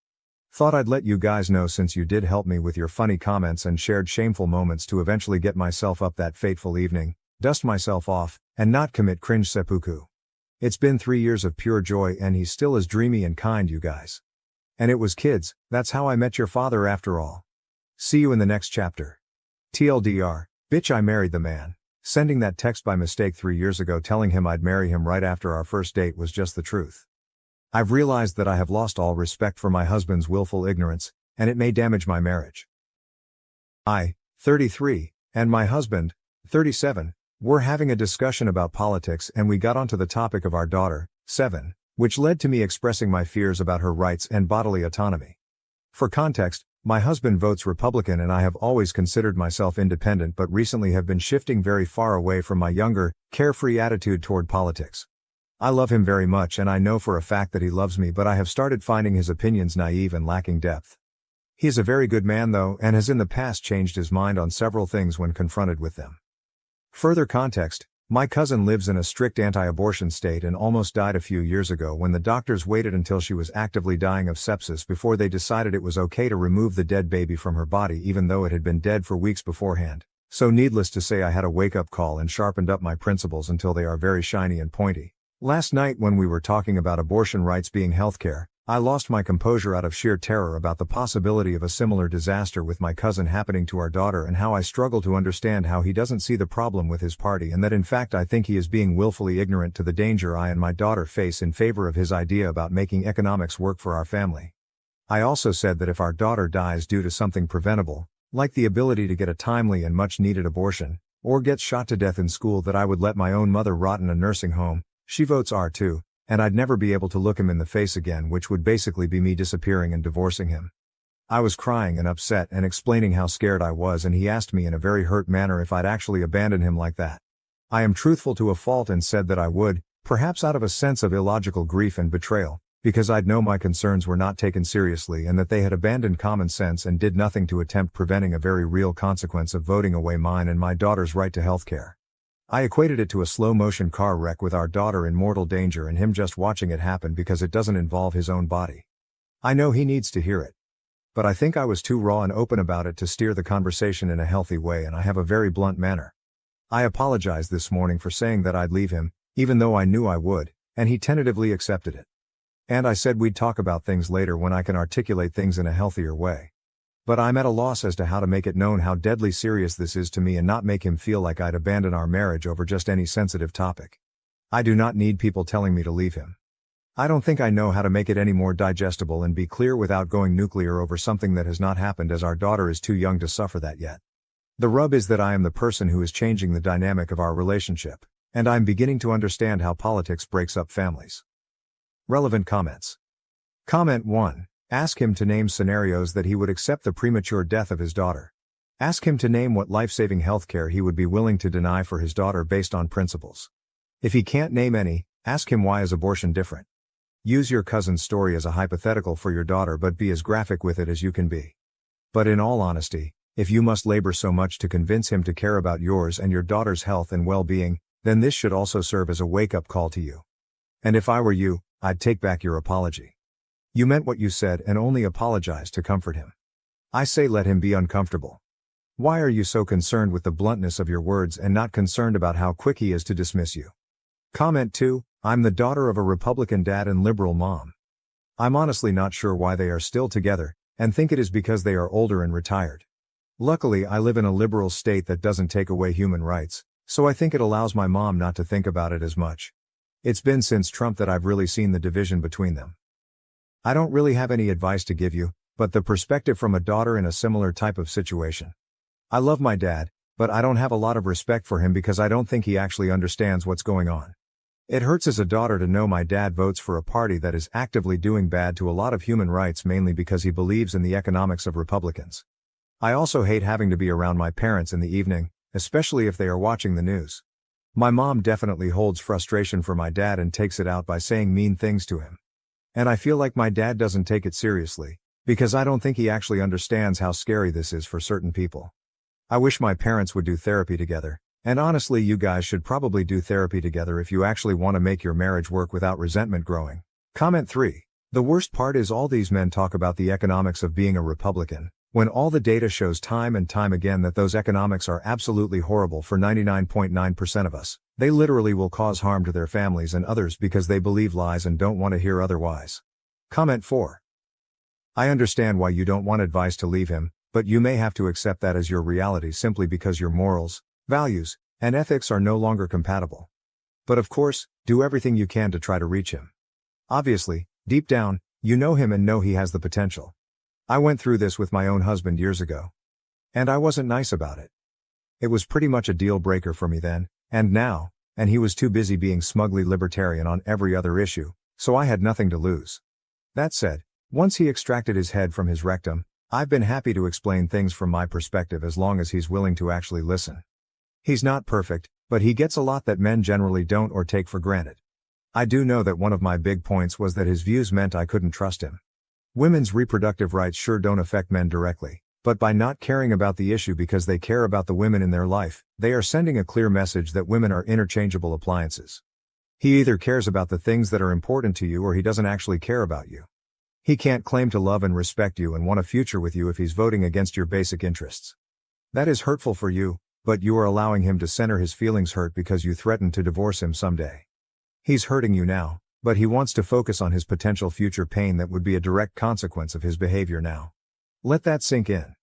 Thought I'd let you guys know since you did help me with your funny comments and shared shameful moments to eventually get myself up that fateful evening, dust myself off, and not commit cringe seppuku. It's been 3 years of pure joy and he's still as dreamy and kind you guys. And it was kids, that's how I met your father after all. See you in the next chapter. TLDR, bitch I married the man. Sending that text by mistake 3 years ago telling him I'd marry him right after our first date was just the truth. I've realized that I have lost all respect for my husband's willful ignorance, and it may damage my marriage. I, 33, and my husband, 37, were having a discussion about politics and we got onto the topic of our daughter, 7, which led to me expressing my fears about her rights and bodily autonomy. For context, my husband votes Republican and I have always considered myself independent but recently have been shifting very far away from my younger, carefree attitude toward politics. I love him very much and I know for a fact that he loves me but I have started finding his opinions naive and lacking depth. He is a very good man though and has in the past changed his mind on several things when confronted with them. Further context, my cousin lives in a strict anti-abortion state and almost died a few years ago when the doctors waited until she was actively dying of sepsis before they decided it was okay to remove the dead baby from her body even though it had been dead for weeks beforehand. So needless to say I had a wake-up call and sharpened up my principles until they are very shiny and pointy. Last night when we were talking about abortion rights being healthcare, I lost my composure out of sheer terror about the possibility of a similar disaster with my cousin happening to our daughter and how I struggle to understand how he doesn't see the problem with his party and that in fact I think he is being willfully ignorant to the danger I and my daughter face in favor of his idea about making economics work for our family. I also said that if our daughter dies due to something preventable, like the ability to get a timely and much-needed abortion, or gets shot to death in school that I would let my own mother rot in a nursing home. She votes R too, and I'd never be able to look him in the face again, which would basically be me disappearing and divorcing him. I was crying and upset and explaining how scared I was, and he asked me in a very hurt manner if I'd actually abandon him like that. I am truthful to a fault and said that I would, perhaps out of a sense of illogical grief and betrayal, because I'd know my concerns were not taken seriously and that they had abandoned common sense and did nothing to attempt preventing a very real consequence of voting away mine and my daughter's right to health care. I equated it to a slow-motion car wreck with our daughter in mortal danger and him just watching it happen because it doesn't involve his own body. I know he needs to hear it. But I think I was too raw and open about it to steer the conversation in a healthy way, and I have a very blunt manner. I apologized this morning for saying that I'd leave him, even though I knew I would, and he tentatively accepted it. And I said we'd talk about things later when I can articulate things in a healthier way. But I'm at a loss as to how to make it known how deadly serious this is to me and not make him feel like I'd abandon our marriage over just any sensitive topic. I do not need people telling me to leave him. I don't think I know how to make it any more digestible and be clear without going nuclear over something that has not happened, as our daughter is too young to suffer that yet. The rub is that I am the person who is changing the dynamic of our relationship, and I'm beginning to understand how politics breaks up families. Relevant comments. Comment 1. Ask him to name scenarios that he would accept the premature death of his daughter. Ask him to name what life-saving healthcare he would be willing to deny for his daughter based on principles. If he can't name any, ask him why is abortion different. Use your cousin's story as a hypothetical for your daughter, but be as graphic with it as you can be. But in all honesty, if you must labor so much to convince him to care about yours and your daughter's health and well-being, then this should also serve as a wake-up call to you. And if I were you, I'd take back your apology. You meant what you said and only apologized to comfort him. I say let him be uncomfortable. Why are you so concerned with the bluntness of your words and not concerned about how quick he is to dismiss you? Comment 2. I'm the daughter of a Republican dad and liberal mom. I'm honestly not sure why they are still together, and think it is because they are older and retired. Luckily, I live in a liberal state that doesn't take away human rights, so I think it allows my mom not to think about it as much. It's been since Trump that I've really seen the division between them. I don't really have any advice to give you, but the perspective from a daughter in a similar type of situation. I love my dad, but I don't have a lot of respect for him because I don't think he actually understands what's going on. It hurts as a daughter to know my dad votes for a party that is actively doing bad to a lot of human rights, mainly because he believes in the economics of Republicans. I also hate having to be around my parents in the evening, especially if they are watching the news. My mom definitely holds frustration for my dad and takes it out by saying mean things to him. And I feel like my dad doesn't take it seriously, because I don't think he actually understands how scary this is for certain people. I wish my parents would do therapy together, and honestly you guys should probably do therapy together if you actually want to make your marriage work without resentment growing. Comment 3. The worst part is all these men talk about the economics of being a Republican, when all the data shows time and time again that those economics are absolutely horrible for 99.9% of us. They literally will cause harm to their families and others because they believe lies and don't want to hear otherwise. Comment 4. I understand why you don't want advice to leave him, but you may have to accept that as your reality simply because your morals, values, and ethics are no longer compatible. But of course, do everything you can to try to reach him. Obviously, deep down, you know him and know he has the potential. I went through this with my own husband years ago. And I wasn't nice about it. It was pretty much a deal breaker for me then, and now, and he was too busy being smugly libertarian on every other issue, so I had nothing to lose. That said, once he extracted his head from his rectum, I've been happy to explain things from my perspective as long as he's willing to actually listen. He's not perfect, but he gets a lot that men generally don't or take for granted. I do know that one of my big points was that his views meant I couldn't trust him. Women's reproductive rights sure don't affect men directly, but by not caring about the issue because they care about the women in their life, they are sending a clear message that women are interchangeable appliances. He either cares about the things that are important to you or he doesn't actually care about you. He can't claim to love and respect you and want a future with you if he's voting against your basic interests. That is hurtful for you, but you are allowing him to center his feelings hurt because you threatened to divorce him someday. He's hurting you now, but he wants to focus on his potential future pain that would be a direct consequence of his behavior now. Let that sink in.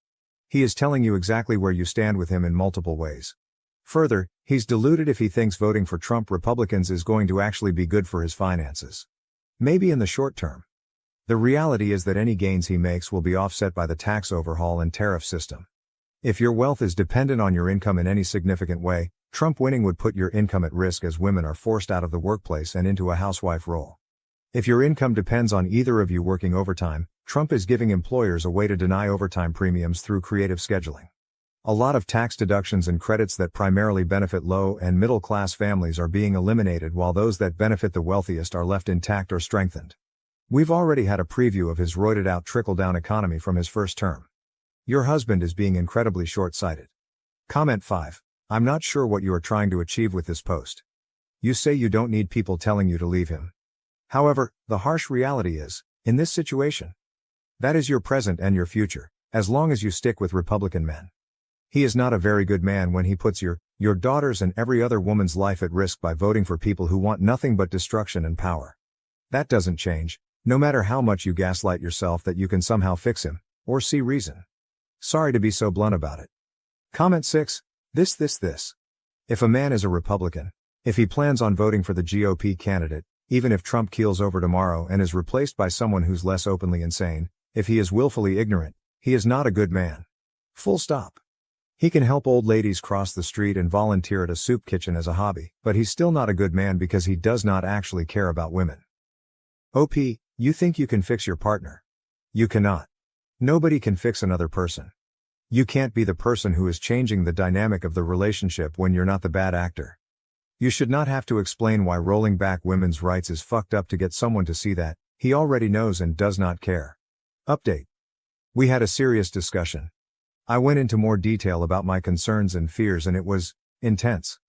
He is telling you exactly where you stand with him in multiple ways. Further, he's deluded if he thinks voting for Trump Republicans is going to actually be good for his finances. Maybe in the short term. The reality is that any gains he makes will be offset by the tax overhaul and tariff system. If your wealth is dependent on your income in any significant way, Trump winning would put your income at risk as women are forced out of the workplace and into a housewife role. If your income depends on either of you working overtime, Trump is giving employers a way to deny overtime premiums through creative scheduling. A lot of tax deductions and credits that primarily benefit low and middle class families are being eliminated while those that benefit the wealthiest are left intact or strengthened. We've already had a preview of his roided out trickle-down economy from his first term. Your husband is being incredibly short-sighted. Comment 5. I'm not sure what you are trying to achieve with this post. You say you don't need people telling you to leave him. However, the harsh reality is, in this situation, that is your present and your future, as long as you stick with Republican men. He is not a very good man when he puts your daughter's and every other woman's life at risk by voting for people who want nothing but destruction and power. That doesn't change, no matter how much you gaslight yourself that you can somehow fix him, or see reason. Sorry to be so blunt about it. Comment 6. This. If a man is a Republican, if he plans on voting for the GOP candidate, even if Trump keels over tomorrow and is replaced by someone who's less openly insane, if he is willfully ignorant, he is not a good man. Full stop. He can help old ladies cross the street and volunteer at a soup kitchen as a hobby, but he's still not a good man because he does not actually care about women. OP, you think you can fix your partner? You cannot. Nobody can fix another person. You can't be the person who is changing the dynamic of the relationship when you're not the bad actor. You should not have to explain why rolling back women's rights is fucked up to get someone to see that. He already knows and does not care. Update. We had a serious discussion. I went into more detail about my concerns and fears and it was intense.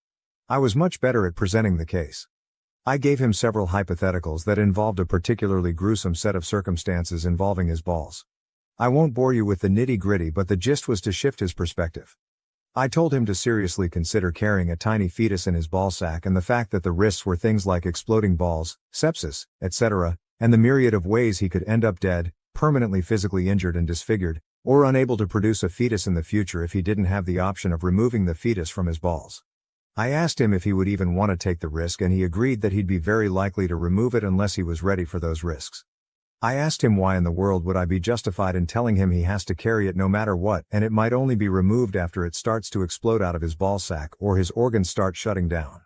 I was much better at presenting the case. I gave him several hypotheticals that involved a particularly gruesome set of circumstances involving his balls. I won't bore you with the nitty-gritty, but the gist was to shift his perspective. I told him to seriously consider carrying a tiny fetus in his ballsack and the fact that the risks were things like exploding balls, sepsis, etc., and the myriad of ways he could end up dead, permanently physically injured and disfigured, or unable to produce a fetus in the future if he didn't have the option of removing the fetus from his balls. I asked him if he would even want to take the risk and he agreed that he'd be very likely to remove it unless he was ready for those risks. I asked him why in the world would I be justified in telling him he has to carry it no matter what and it might only be removed after it starts to explode out of his ballsack or his organs start shutting down.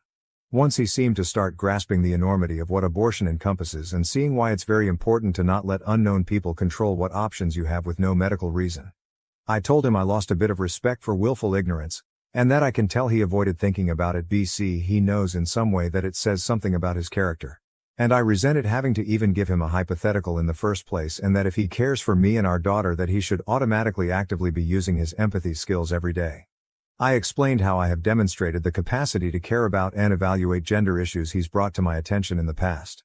Once he seemed to start grasping the enormity of what abortion encompasses and seeing why it's very important to not let unknown people control what options you have with no medical reason. I told him I lost a bit of respect for willful ignorance, and that I can tell he avoided thinking about it. He knows in some way that it says something about his character. And I resented having to even give him a hypothetical in the first place, and that if he cares for me and our daughter that he should automatically actively be using his empathy skills every day. I explained how I have demonstrated the capacity to care about and evaluate gender issues he's brought to my attention in the past.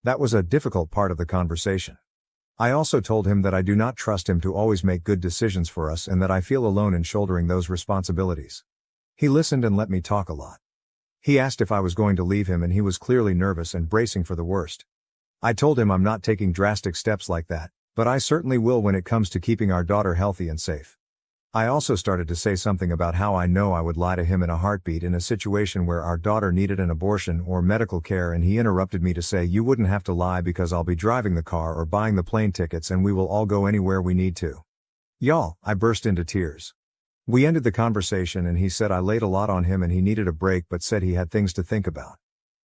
That was a difficult part of the conversation. I also told him that I do not trust him to always make good decisions for us and that I feel alone in shouldering those responsibilities. He listened and let me talk a lot. He asked if I was going to leave him and he was clearly nervous and bracing for the worst. I told him I'm not taking drastic steps like that, but I certainly will when it comes to keeping our daughter healthy and safe. I also started to say something about how I know I would lie to him in a heartbeat in a situation where our daughter needed an abortion or medical care, and he interrupted me to say, "You wouldn't have to lie because I'll be driving the car or buying the plane tickets and we will all go anywhere we need to." Y'all, I burst into tears. We ended the conversation and he said I laid a lot on him and he needed a break, but said he had things to think about.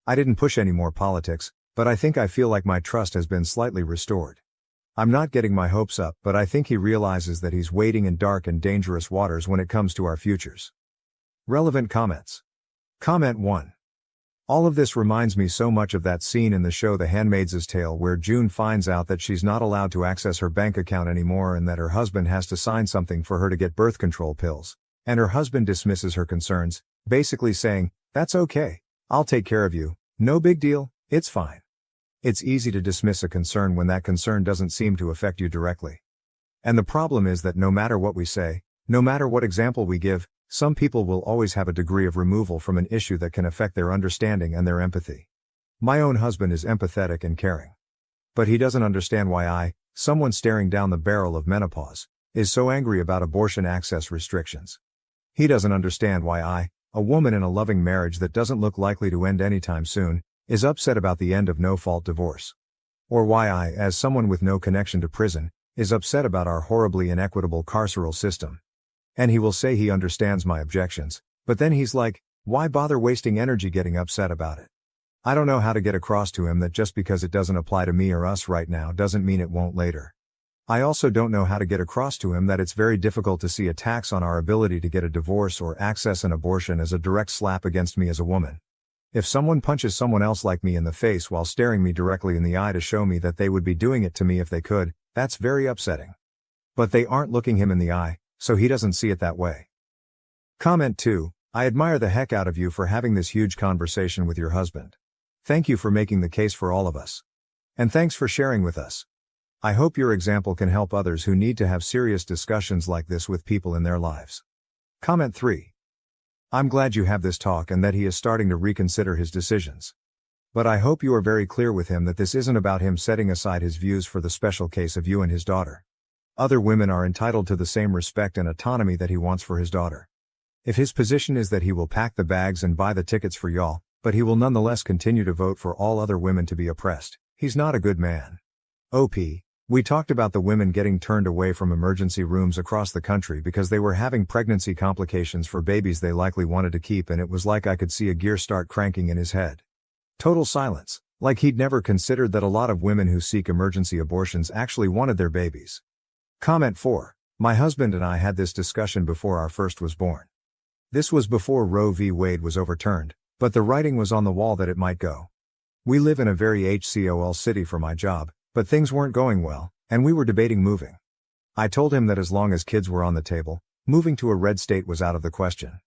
I didn't push any more politics, but I think I feel like my trust has been slightly restored. I'm not getting my hopes up, but I think he realizes that he's wading in dark and dangerous waters when it comes to our futures. Relevant comments. Comment 1. All of this reminds me so much of that scene in the show The Handmaid's Tale where June finds out that she's not allowed to access her bank account anymore and that her husband has to sign something for her to get birth control pills, and her husband dismisses her concerns, basically saying, "That's okay. I'll take care of you. No big deal, it's fine." It's easy to dismiss a concern when that concern doesn't seem to affect you directly. And the problem is that no matter what we say, no matter what example we give, some people will always have a degree of removal from an issue that can affect their understanding and their empathy. My own husband is empathetic and caring. But he doesn't understand why someone staring down the barrel of menopause, is so angry about abortion access restrictions. He doesn't understand why a woman in a loving marriage that doesn't look likely to end anytime soon, is upset about the end of no-fault divorce. Or why I, as someone with no connection to prison, is upset about our horribly inequitable carceral system. And he will say he understands my objections, but then he's like, why bother wasting energy getting upset about it? I don't know how to get across to him that just because it doesn't apply to me or us right now doesn't mean it won't later. I also don't know how to get across to him that it's very difficult to see attacks on our ability to get a divorce or access an abortion as a direct slap against me as a woman. If someone punches someone else like me in the face while staring me directly in the eye to show me that they would be doing it to me if they could, that's very upsetting. But they aren't looking him in the eye, so he doesn't see it that way. Comment 2. I admire the heck out of you for having this huge conversation with your husband. Thank you for making the case for all of us. And thanks for sharing with us. I hope your example can help others who need to have serious discussions like this with people in their lives. Comment 3. I'm glad you have this talk and that he is starting to reconsider his decisions. But I hope you are very clear with him that this isn't about him setting aside his views for the special case of you and his daughter. Other women are entitled to the same respect and autonomy that he wants for his daughter. If his position is that he will pack the bags and buy the tickets for y'all, but he will nonetheless continue to vote for all other women to be oppressed, he's not a good man. OP. We talked about the women getting turned away from emergency rooms across the country because they were having pregnancy complications for babies they likely wanted to keep, and it was like I could see a gear start cranking in his head. Total silence, like he'd never considered that a lot of women who seek emergency abortions actually wanted their babies. Comment 4. My husband and I had this discussion before our first was born. This was before Roe v. Wade was overturned, but the writing was on the wall that it might go. We live in a very HCOL city for my job, but things weren't going well, and we were debating moving. I told him that as long as kids were on the table, moving to a red state was out of the question.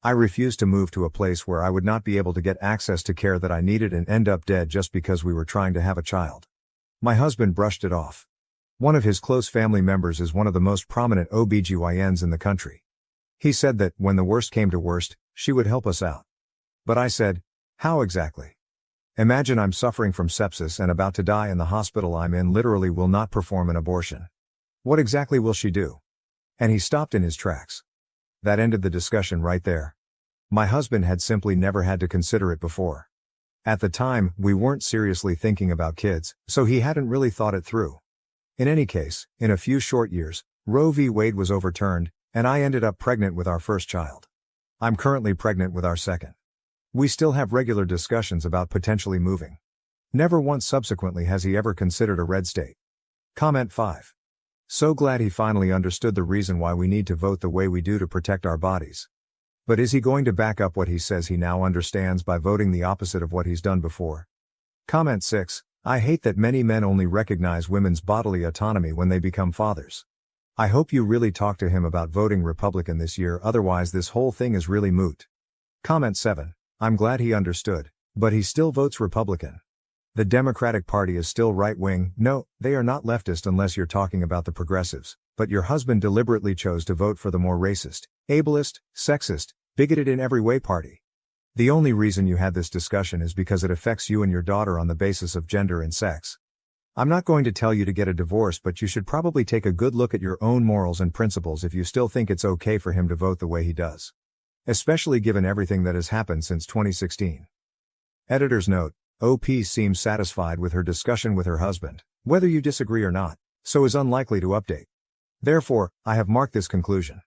I refused to move to a place where I would not be able to get access to care that I needed and end up dead just because we were trying to have a child. My husband brushed it off. One of his close family members is one of the most prominent OBGYNs in the country. He said that, when the worst came to worst, she would help us out. But I said, how exactly? Imagine I'm suffering from sepsis and about to die, and the hospital I'm in literally will not perform an abortion. What exactly will she do? And he stopped in his tracks. That ended the discussion right there. My husband had simply never had to consider it before. At the time, we weren't seriously thinking about kids, so he hadn't really thought it through. In any case, in a few short years, Roe v. Wade was overturned, and I ended up pregnant with our first child. I'm currently pregnant with our second. We still have regular discussions about potentially moving. Never once subsequently has he ever considered a red state. Comment 5. So glad he finally understood the reason why we need to vote the way we do to protect our bodies. But is he going to back up what he says he now understands by voting the opposite of what he's done before? Comment 6. I hate that many men only recognize women's bodily autonomy when they become fathers. I hope you really talk to him about voting Republican this year, otherwise this whole thing is really moot. Comment 7. I'm glad he understood, but he still votes Republican. The Democratic Party is still right-wing. No, they are not leftist unless you're talking about the progressives, but your husband deliberately chose to vote for the more racist, ableist, sexist, bigoted in every way party. The only reason you had this discussion is because it affects you and your daughter on the basis of gender and sex. I'm not going to tell you to get a divorce, but you should probably take a good look at your own morals and principles if you still think it's okay for him to vote the way he does. Especially given everything that has happened since 2016. Editor's note: OP seems satisfied with her discussion with her husband, whether you disagree or not, so is unlikely to update. Therefore, I have marked this conclusion.